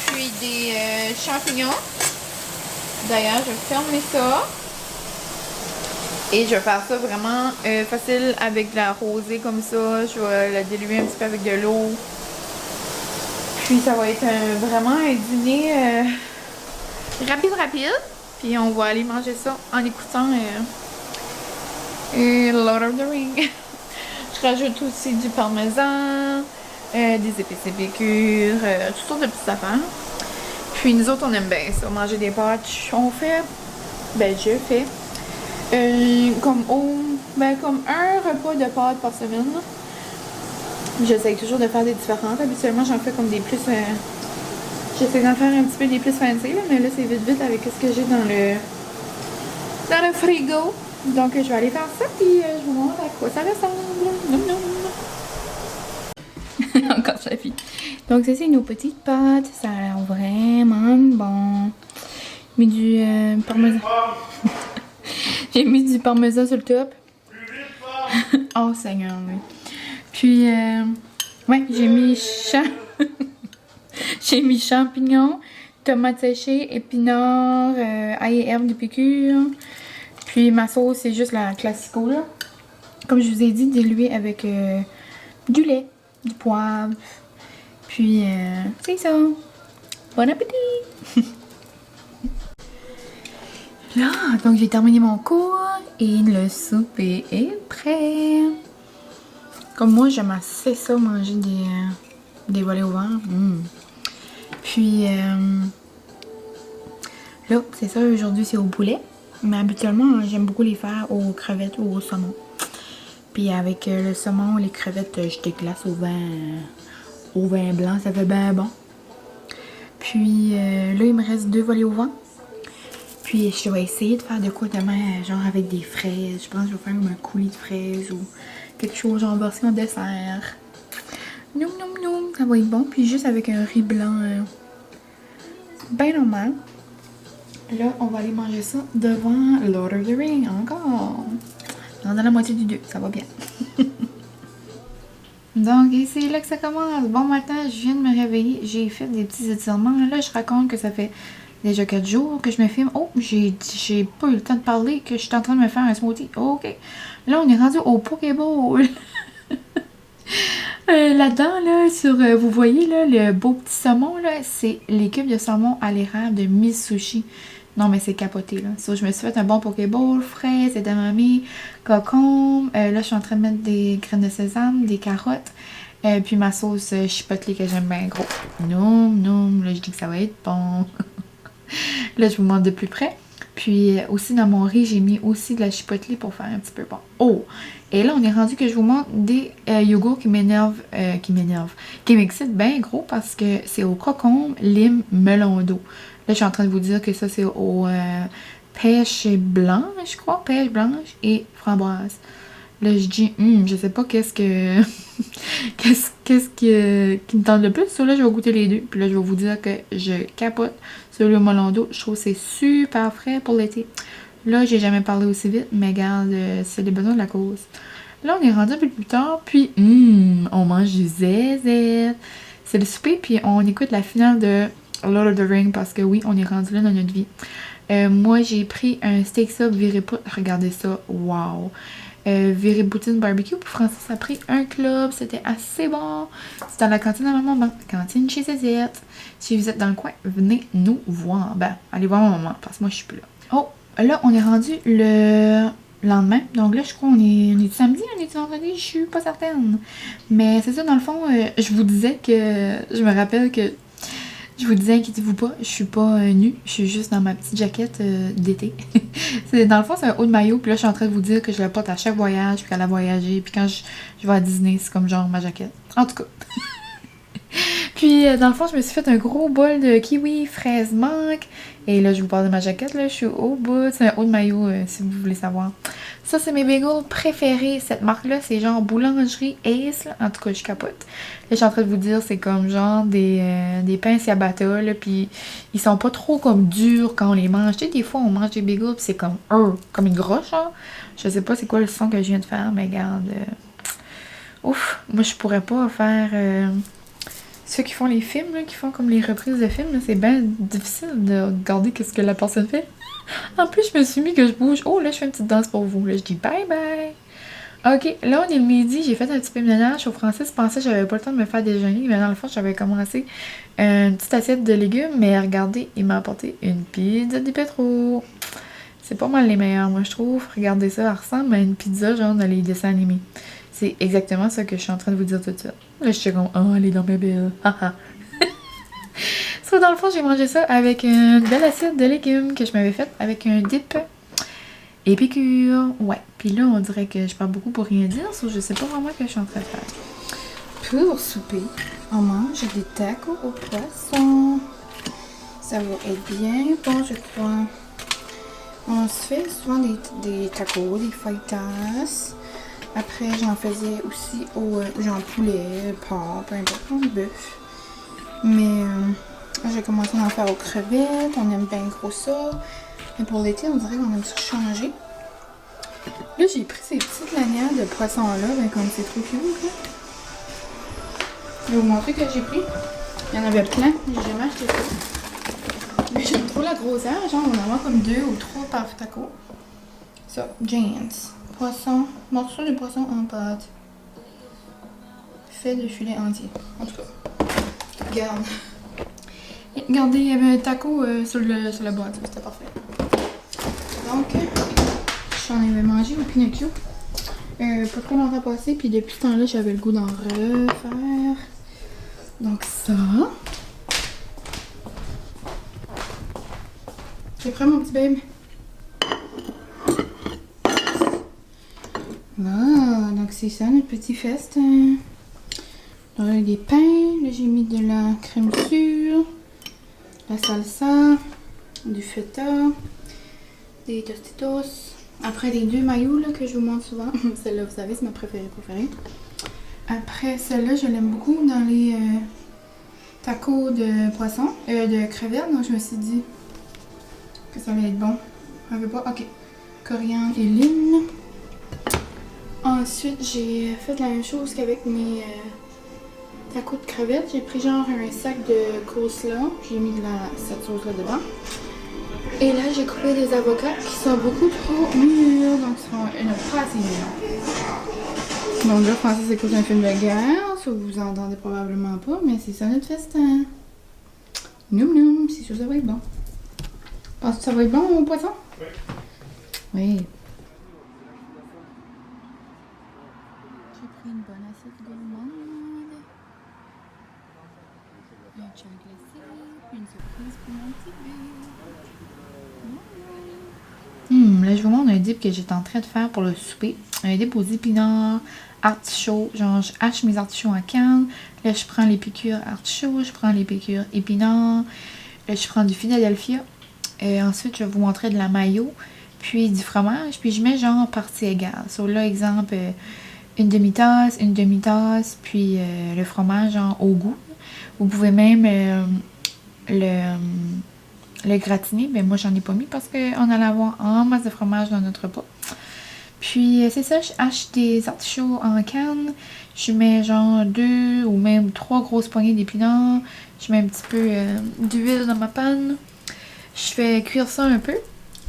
puis des champignons. D'ailleurs, je vais fermer ça. Et je vais faire ça vraiment facile avec de la rosée comme ça. Je vais la diluer un petit peu avec de l'eau. Puis ça va être vraiment un dîner rapide. Puis on va aller manger ça en écoutant Lord of the Rings. Je rajoute aussi du parmesan, des épices épicures, toutes sortes de petites affaires. Puis nous autres, on aime bien ça, manger des pâtes. On fait, je fais comme un repas de pâtes par semaine. J'essaie toujours de faire des différentes. Habituellement, j'en fais comme des plus... j'essaie d'en faire un petit peu des plus fancy, là, mais là, c'est vite avec ce que j'ai dans le frigo. Donc, je vais aller faire ça, puis je vous montre à quoi ça ressemble. Nom, nom. Encore sa fille. Donc, ça, c'est nos petites pâtes. Ça a l'air vraiment bon. J'ai mis du parmesan. J'ai mis du parmesan sur le top. Oh, Seigneur, oui. Puis, ouais, j'ai mis j'ai mis champignons, tomates séchées, épinards, ail et herbes de piqûre. Puis ma sauce, c'est juste la classico, là. Comme je vous ai dit, diluée avec du lait, du poivre. Puis, c'est ça. Bon appétit! Là, donc j'ai terminé mon cours et le souper est prêt. Comme moi, j'aime assez ça, manger des volets au vent. Puis, là, c'est ça, aujourd'hui, c'est au poulet. Mais habituellement, j'aime beaucoup les faire aux crevettes ou au saumon. Puis avec le saumon, les crevettes, je déglace au vin blanc, ça fait bien bon. Puis là, il me reste 2 volets au vent. Puis je vais essayer de faire de quoi demain, genre avec des fraises. Je pense que je vais faire un coulis de fraises ou quelque chose genre version dessert. Noum noum noum, ça va être bon. Puis juste avec un riz blanc bien normal. Là, on va aller manger ça devant Lord of the Rings encore. Dans la moitié du 2, ça va bien. Donc, et c'est là que ça commence. Bon matin, je viens de me réveiller. J'ai fait des petits étirements. Là, je raconte que ça fait déjà 4 jours que je me filme. Oh, j'ai pas eu le temps de parler, que je suis en train de me faire un smoothie. Ok. Là, on est rendu au Pokéball. Là-dedans, là, vous voyez, là, le beau petit saumon, là, c'est les cubes de saumon à l'érable de Miss Sushi. Non, mais c'est capoté, là. So, je me suis fait un bon Pokéball, fraises, edamame, cocombe. Là, je suis en train de mettre des graines de sésame, des carottes. Puis ma sauce chipotle que j'aime bien gros. Non, là, je dis que ça va être bon. Là, je vous montre de plus près. Puis aussi, dans mon riz, j'ai mis aussi de la chipotle pour faire un petit peu bon. Oh! Et là, on est rendu que je vous montre des yogourts qui m'excitent bien gros parce que c'est au cocombe, lime, melon d'eau. Là, je suis en train de vous dire que ça, c'est au pêche blanche, je crois. Pêche blanche et framboise. Là, je dis, je sais pas qu'est-ce qui me tente le plus. So, là, je vais goûter les deux. Puis là, je vais vous dire que je capote sur le melon d'eau. Je trouve que c'est super frais pour l'été. Là, j'ai jamais parlé aussi vite, mais regarde, c'est les besoins de la cause. Là, on est rendu un peu plus tard, puis on mange du zézette. C'est le souper, puis on écoute la finale de Lord of the Rings parce que oui, on est rendu là dans notre vie. Moi, j'ai pris un steak sub viré poutine. Regardez ça, wow! Viré poutine barbecue. Puis Francis a pris un club, c'était assez bon. C'est dans la cantine à ma maman, cantine chez Zézette. Si vous êtes dans le coin, venez nous voir. Ben, allez voir ma maman parce que moi, je suis plus là. Oh! Là, on est rendu le lendemain. Donc là, je crois on est samedi, on est vendredi, je suis pas certaine. Mais c'est ça, dans le fond, je vous disais que... Je me rappelle que je vous disais, inquiétez-vous pas, je suis pas nue, je suis juste dans ma petite jaquette d'été. Dans le fond, c'est un haut de maillot, puis là, je suis en train de vous dire que je la porte à chaque voyage, puis qu'elle a voyagé, puis quand je vais à Disney, c'est comme genre ma jaquette. En tout cas. Puis, dans le fond, je me suis fait un gros bol de kiwi, fraise, mangue. Et là, je vous parle de ma jaquette, là, je suis au bout. C'est un haut de maillot, si vous voulez savoir. Ça, c'est mes bagels préférés. Cette marque-là, c'est genre Boulangerie Ace, là. En tout cas, je capote. Là, je suis en train de vous dire, c'est comme genre des pains ciabatta, là. Puis, ils sont pas trop comme durs quand on les mange. Tu sais, des fois, on mange des bagels, puis c'est comme une grosse, genre. Je sais pas c'est quoi le son que je viens de faire, mais regarde. Ouf, moi, je pourrais pas faire... Ceux qui font les films, là, qui font comme les reprises de films, là, c'est bien difficile de regarder qu'est-ce que la personne fait. En plus, je me suis mis que je bouge. Oh, là, je fais une petite danse pour vous. Là, je dis bye bye. Ok, là, on est le midi. J'ai fait un petit peu de ménage. Au français, je pensais que j'avais pas le temps de me faire déjeuner. Mais dans le fond, j'avais commencé une petite assiette de légumes. Mais regardez, il m'a apporté une pizza di Petro. C'est pas mal les meilleurs, moi, je trouve. Regardez ça, ça ressemble à une pizza, genre, dans les dessins animés. C'est exactement ça que je suis en train de vous dire tout de suite. Là, je suis comme, oh, elle est dans ma belle. Haha. So, dans le fond, j'ai mangé ça avec une belle assiette de légumes que je m'avais faite avec un dip épicure. Ouais. Puis là, on dirait que je parle beaucoup pour rien dire. So, je sais pas vraiment ce que je suis en train de faire. Pour souper, on mange des tacos au poisson. Ça va être bien bon, je crois. On se fait souvent des tacos, des fajitas. Après, j'en faisais aussi au genre poulet, porc, peu importe, bœuf. Mais j'ai commencé à en faire aux crevettes. On aime bien gros ça. Mais pour l'été, on dirait qu'on aime ça changer. Là, j'ai pris ces petites lanières de poisson-là. Ben, comme c'est trop cute, là. Je vais vous montrer que j'ai pris. Il y en avait plein. J'ai jamais acheté ça. Mais j'aime trop la grosseur. Genre, on en a comme 2 ou 3 par taco. Ça, Giants. Poisson, morceau de poisson en pâte. Fait de filet entier. En tout cas, regarde. Et regardez, il y avait un taco sur la boîte. C'était parfait. Donc, j'en avais mangé au Pinocchio. Pas trop longtemps passé. Puis depuis ce temps-là, j'avais le goût d'en refaire. Donc ça. T'es prêt, mon petit babe? Ah, donc c'est ça notre petit festin. Là, des pains, là j'ai mis de la crème sûre, la salsa, du feta, des tostitos. Après les 2 maillots là, que je vous montre souvent. Celle-là, vous savez, c'est ma préférée. Après celle-là, je l'aime beaucoup dans les tacos de poisson, de crevettes. Donc je me suis dit que ça allait être bon. On veut pas? Ok. Coriandre et lime. Ensuite, j'ai fait la même chose qu'avec mes tacos de crevettes. J'ai pris genre un sac de coleslaw. J'ai mis cette sauce-là dedans. Et là, j'ai coupé des avocats qui sont beaucoup trop mûrs. Donc, ils sont pas assez mûrs. Donc là, Francis écoute un film de guerre. Ça, vous entendez probablement pas, mais c'est ça notre festin. Noum noum, c'est sûr que ça va être bon. Penses-tu que ça va être bon, mon poisson? Oui. Oui. Une bonne assiette gourmande. Un chai glacé, une surprise pour mon petit bébé. Là, je vous montre un dip que j'étais en train de faire pour le souper. Un dip aux épinards, artichauts. Genre, je hache mes artichauts en canne. Là, je prends les piqûres artichauts, je prends les piqûres épinards. Là, je prends du Philadelphia. Ensuite, je vais vous montrer de la mayo, puis du fromage. Puis, je mets genre partie égale. So, là, exemple... une demi-tasse, puis le fromage genre, au goût. Vous pouvez même le gratiner, mais moi j'en ai pas mis parce qu'on allait avoir en masse de fromage dans notre repas. Puis c'est ça, je hache des artichauts en canne, je mets genre 2 ou même 3 grosses poignées d'épinards, je mets un petit peu d'huile dans ma panne, je fais cuire ça un peu.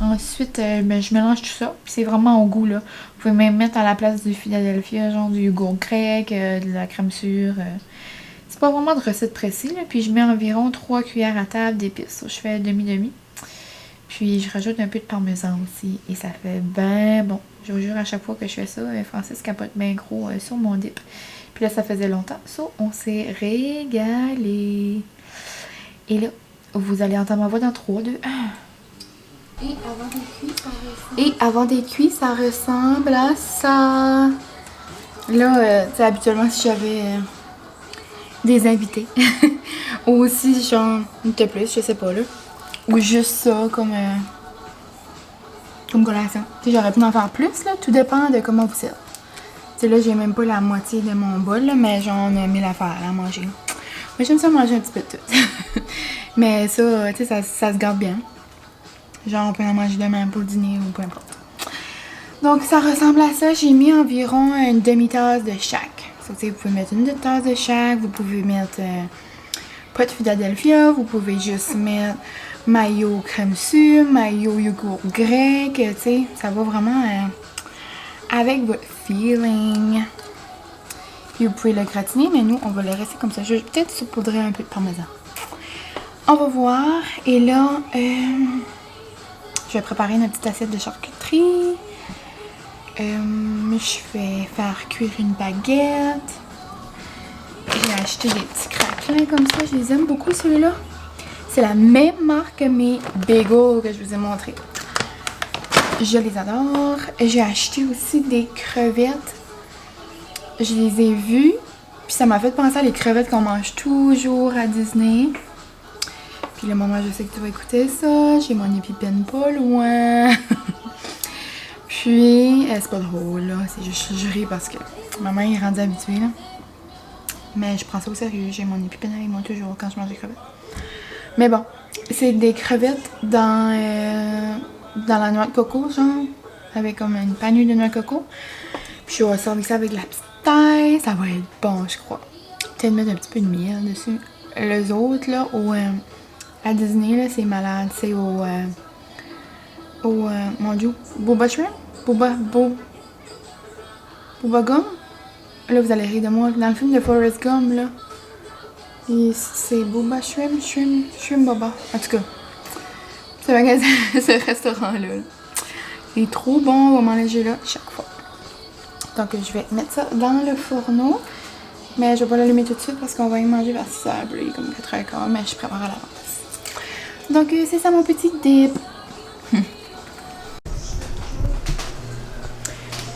Ensuite, je mélange tout ça. Puis c'est vraiment au goût, là. Vous pouvez même mettre à la place du Philadelphia, genre du yogourt grec, de la crème sûre. C'est pas vraiment de recette précise, là. Puis je mets environ 3 cuillères à table d'épices. Je fais demi-demi. Puis je rajoute un peu de parmesan aussi et ça fait ben bon. Je vous jure, à chaque fois que je fais ça, Francis capote bien gros sur mon dip. Puis là, ça faisait longtemps. So, on s'est régalé. Et là, vous allez entendre ma voix dans 3, 2, 1. Et avant d'être cuit, ça ressemble à ça. Là, tu sais, habituellement, si j'avais des invités, ou aussi, genre, de plus, je sais pas, là. Ou juste ça, comme collation. Tu sais, j'aurais pu en faire plus, là. Tout dépend de comment vous êtes. Tu sais, là, j'ai même pas la moitié de mon bol, là, mais j'en ai mis l'affaire à manger. Mais j'aime ça manger un petit peu de tout. Mais ça, tu sais, ça se garde bien. Genre, on peut en manger demain pour le dîner ou peu importe. Donc, ça ressemble à ça. J'ai mis environ une demi-tasse de chaque. So, vous pouvez mettre une tasse de chaque. Vous pouvez mettre pas de Philadelphia. Vous pouvez juste mettre mayo crème sucre, mayo yogourt grec. Tu sais, ça va vraiment avec votre feeling. Puis, vous pouvez le gratiner, mais nous, on va le rester comme ça. Je vais peut-être saupoudrer un peu de parmesan. On va voir. Et là, je vais préparer une petite assiette de charcuterie. Je vais faire cuire une baguette. J'ai acheté des petits craquelins comme ça. Je les aime beaucoup, ceux-là. C'est la même marque que mes bagels que je vous ai montré. Je les adore. J'ai acheté aussi des crevettes. Je les ai vues. Puis ça m'a fait penser à les crevettes qu'on mange toujours à Disney. Puis le moment, je sais que tu vas écouter ça. J'ai mon épipène pas loin. Puis, c'est pas drôle, là. C'est juste je ris parce que maman est rendue habituée, là. Mais je prends ça au sérieux. J'ai mon épipène avec moi toujours quand je mange des crevettes. Mais bon, c'est des crevettes dans la noix de coco, genre. Avec comme une panure de noix de coco. Puis je vais servir ça avec de la petite taille. Ça va être bon, je crois. Peut-être mettre un petit peu de miel dessus. Les autres, là, à Disney, là, c'est malade. C'est mon Dieu, Boba Shrimp? Boba Gum? Là, vous allez rire de moi. Dans le film de Forrest Gump, là, c'est Boba Shrimp, Shrimp Boba. En tout cas, ce magasin, ce restaurant-là. Là. Il est trop bon, on va manger là chaque fois. Donc, je vais mettre ça dans le fourneau. Mais je vais pas l'allumer tout de suite parce qu'on va y manger vers 6h. Il est comme 4h15, mais je prépare à l'avance. Donc, c'est ça mon petit dip.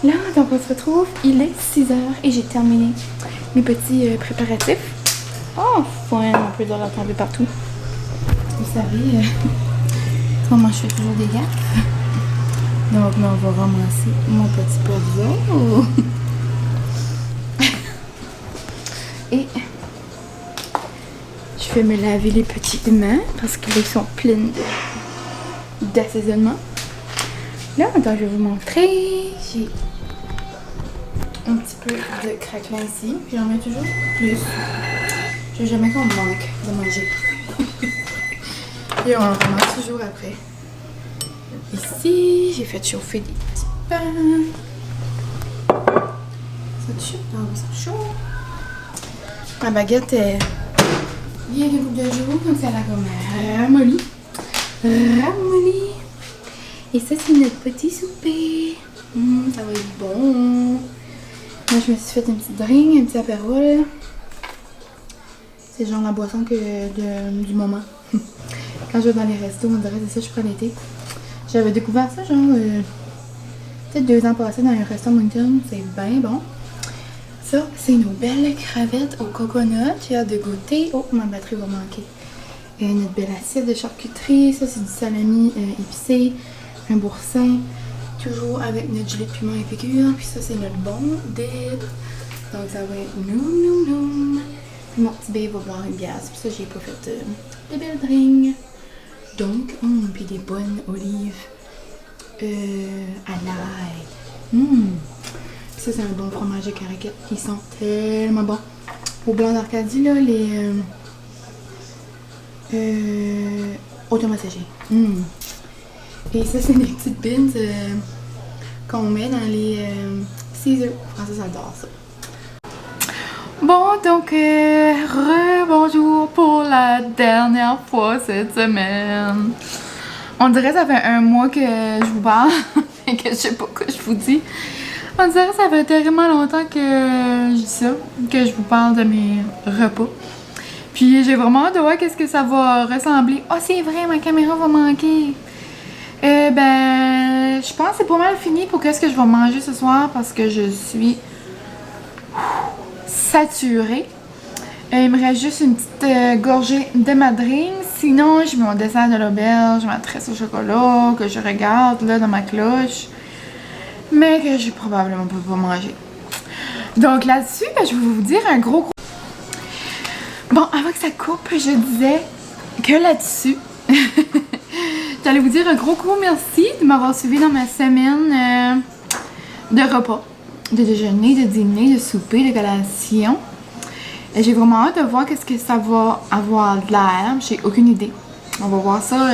Là, donc on se retrouve, il est 6h et j'ai terminé mes petits préparatifs. Enfin, on peut dire la tomber partout. Vous savez, moi je fais toujours des gaffes. Donc là, on va ramasser mon petit pot d'eau. Et je vais me laver les petites mains parce qu'elles sont pleines d'assaisonnement. Là, donc, je vais vous montrer. J'ai un petit peu de craquelin ici. Puis j'en mets toujours plus. Je veux jamais qu'on me manque de manger. Et on en ramasse toujours après. Ici, j'ai fait chauffer des petits pains. Ça chaud? Non, ça chaud. Ma baguette est bien une couple de jours, donc ça l'a comme ramolli. Et ça, c'est notre petit souper. Ça va être bon. Moi, je me suis fait un petit drink, un petit apérol. C'est genre la boisson du moment. Quand je vais dans les restos, on dirait que c'est ça que je prends l'été. J'avais découvert ça, genre, peut-être 2 ans passés dans un resto Moncton. C'est bien bon. Ça, c'est nos belles crevettes au coconut. J'ai hâte de goûter. Oh, ma batterie va manquer. Notre belle assiette de charcuterie. Ça, c'est du salami épicé. Un boursin. Toujours avec notre gilet de piment épicure. Puis ça, c'est notre bon dip. Donc, ça va être noum. Puis mon petit bébé va boire une bière. Puis ça, j'ai pas fait des belles drinks. Donc, puis des bonnes olives à l'ail. Ça, c'est un bon fromage de caraquette. Ils sont tellement bons. Au blanc d'Arcadie, là, les automassagés. Et ça, c'est des petites bins qu'on met dans les Caesar. Français, j'adore ça. Bon, donc, rebonjour pour la dernière fois cette semaine. On dirait que ça fait un mois que je vous parle et que je sais pas quoi je vous dis. On dirait que ça fait tellement longtemps que je dis ça, que je vous parle de mes repas. Puis j'ai vraiment hâte de voir qu'est-ce que ça va ressembler. Oh, c'est vrai, ma caméra va manquer. Je pense que c'est pas mal fini pour qu'est-ce que je vais manger ce soir parce que je suis saturée. Il me reste juste une petite gorgée de ma drink. Sinon, je mets mon dessert de l'auberge, ma tresse au chocolat que je regarde là dans ma cloche. Mais que je probablement peux pas manger. Donc là-dessus, je vais vous dire un gros... Bon, avant que ça coupe, je disais que là-dessus, j'allais vous dire un gros merci de m'avoir suivi dans ma semaine de repas. De déjeuner, de dîner, de souper, de collation. J'ai vraiment hâte de voir qu'est-ce que ça va avoir de l'air. J'ai aucune idée. On va voir ça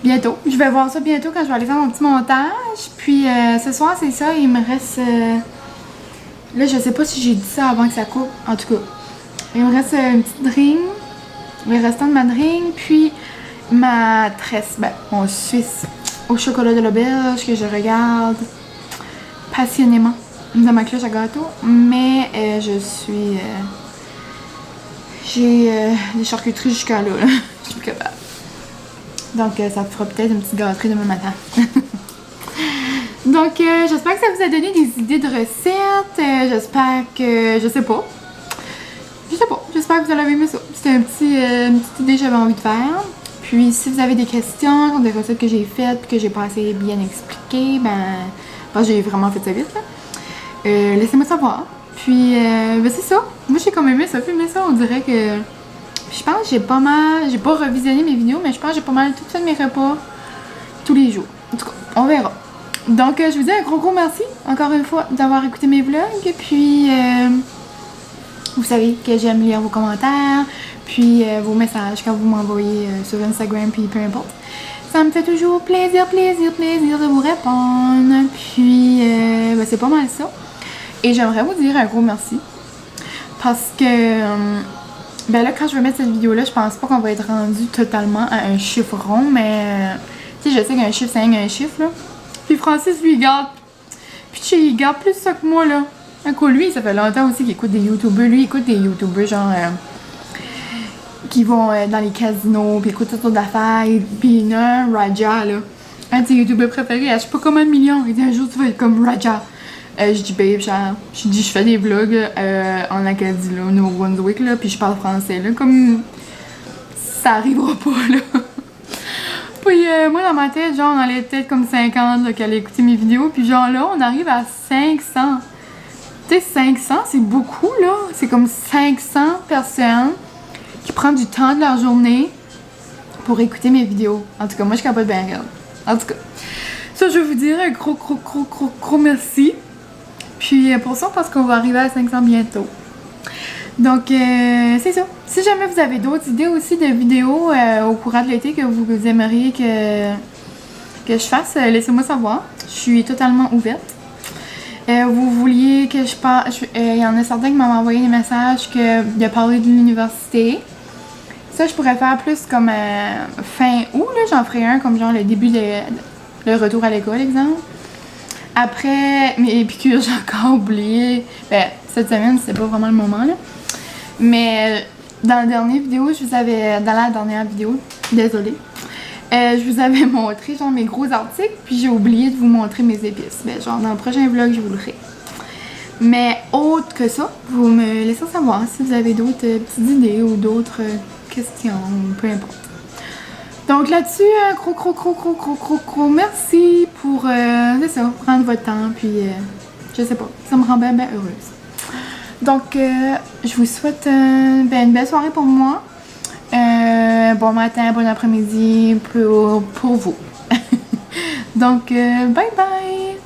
bientôt. Je vais voir ça bientôt quand je vais aller faire mon petit montage. Puis ce soir, c'est ça. Il me reste... Là, je sais pas si j'ai dit ça avant que ça coupe. En tout cas, il me reste une petite drink. Le restant de ma drink. Puis ma tresse. Mon Suisse au chocolat de l'auberge que je regarde passionnément dans ma cloche à gâteau. Mais je suis... J'ai des charcuteries jusqu'à là. Je suis plus capable. Donc, ça fera peut-être une petite gâterie demain matin. Donc, j'espère que ça vous a donné des idées de recettes. J'espère que... Je sais pas. J'espère que vous allez aimer ça. C'était une petite idée que j'avais envie de faire. Puis, si vous avez des questions sur des recettes que j'ai faites que j'ai pas assez bien expliquées, parce que j'ai vraiment fait ça vite, là. Laissez-moi savoir. Puis, c'est ça. Moi, j'ai quand même aimé ça, filmer ça. On dirait que... Je pense que j'ai pas revisionné mes vidéos, mais je pense que j'ai pas mal tout fait mes repas tous les jours. En tout cas, on verra. Donc, je vous dis un gros merci, encore une fois, d'avoir écouté mes vlogs. Puis, vous savez que j'aime lire vos commentaires, puis vos messages quand vous m'envoyez sur Instagram, puis peu importe. Ça me fait toujours plaisir de vous répondre. Puis, c'est pas mal ça. Et j'aimerais vous dire un gros merci. Parce que, là, quand je vais mettre cette vidéo-là, je pense pas qu'on va être rendu totalement à un chiffre rond. Mais, tu sais, je sais qu'un chiffre, c'est un chiffre, là. Puis Francis, lui, il garde. Puis, tu sais, il garde plus ça que moi, là. Encore lui, ça fait longtemps aussi qu'il écoute des YouTubers. Lui, il écoute des YouTubers, genre, qui vont dans les casinos, puis écoute toutes sortes d'affaires. Puis, il y en a un, Raja, là. Un de ses YouTubers préférés, je sais pas combien de millions. Il dit un jour, tu vas être comme Raja. Je dis babe, je fais des vlogs en Acadie, là, au Nouveau-Brunswick, là, puis je parle français, là, comme ça arrivera pas, là. Puis moi, dans ma tête, genre, on allait peut-être comme 50, là, qui allaient écouter mes vidéos, puis genre là, on arrive à 500. Tu sais, 500, c'est beaucoup, là. C'est comme 500 personnes qui prennent du temps de leur journée pour écouter mes vidéos. En tout cas, moi, je capote bien, regarde. En tout cas, ça, je vais vous dire un gros merci. Puis pour ça, parce qu'on va arriver à 500 bientôt. Donc, c'est ça. Si jamais vous avez d'autres idées aussi de vidéos au courant de l'été que vous aimeriez que je fasse, laissez-moi savoir. Je suis totalement ouverte. Vous vouliez que je parle... Il y en a certains qui m'ont envoyé des messages de parler de l'université. Ça, je pourrais faire plus comme fin août, là. J'en ferai un comme genre le début le retour à l'école, exemple. Après, mes piqûres, j'ai encore oublié. Cette semaine, c'était pas vraiment le moment, là. Mais dans la dernière vidéo, désolée, je vous avais montré genre mes gros articles, puis j'ai oublié de vous montrer mes épices. Genre dans le prochain vlog, je vous le ferai. Mais autre que ça, vous me laissez savoir si vous avez d'autres petites idées ou d'autres questions, peu importe. Donc là-dessus, un gros merci pour c'est ça, prendre votre temps, puis je sais pas, ça me rend bien heureuse. Donc je vous souhaite une belle soirée pour moi, bon matin, bon après-midi pour vous. Donc bye bye!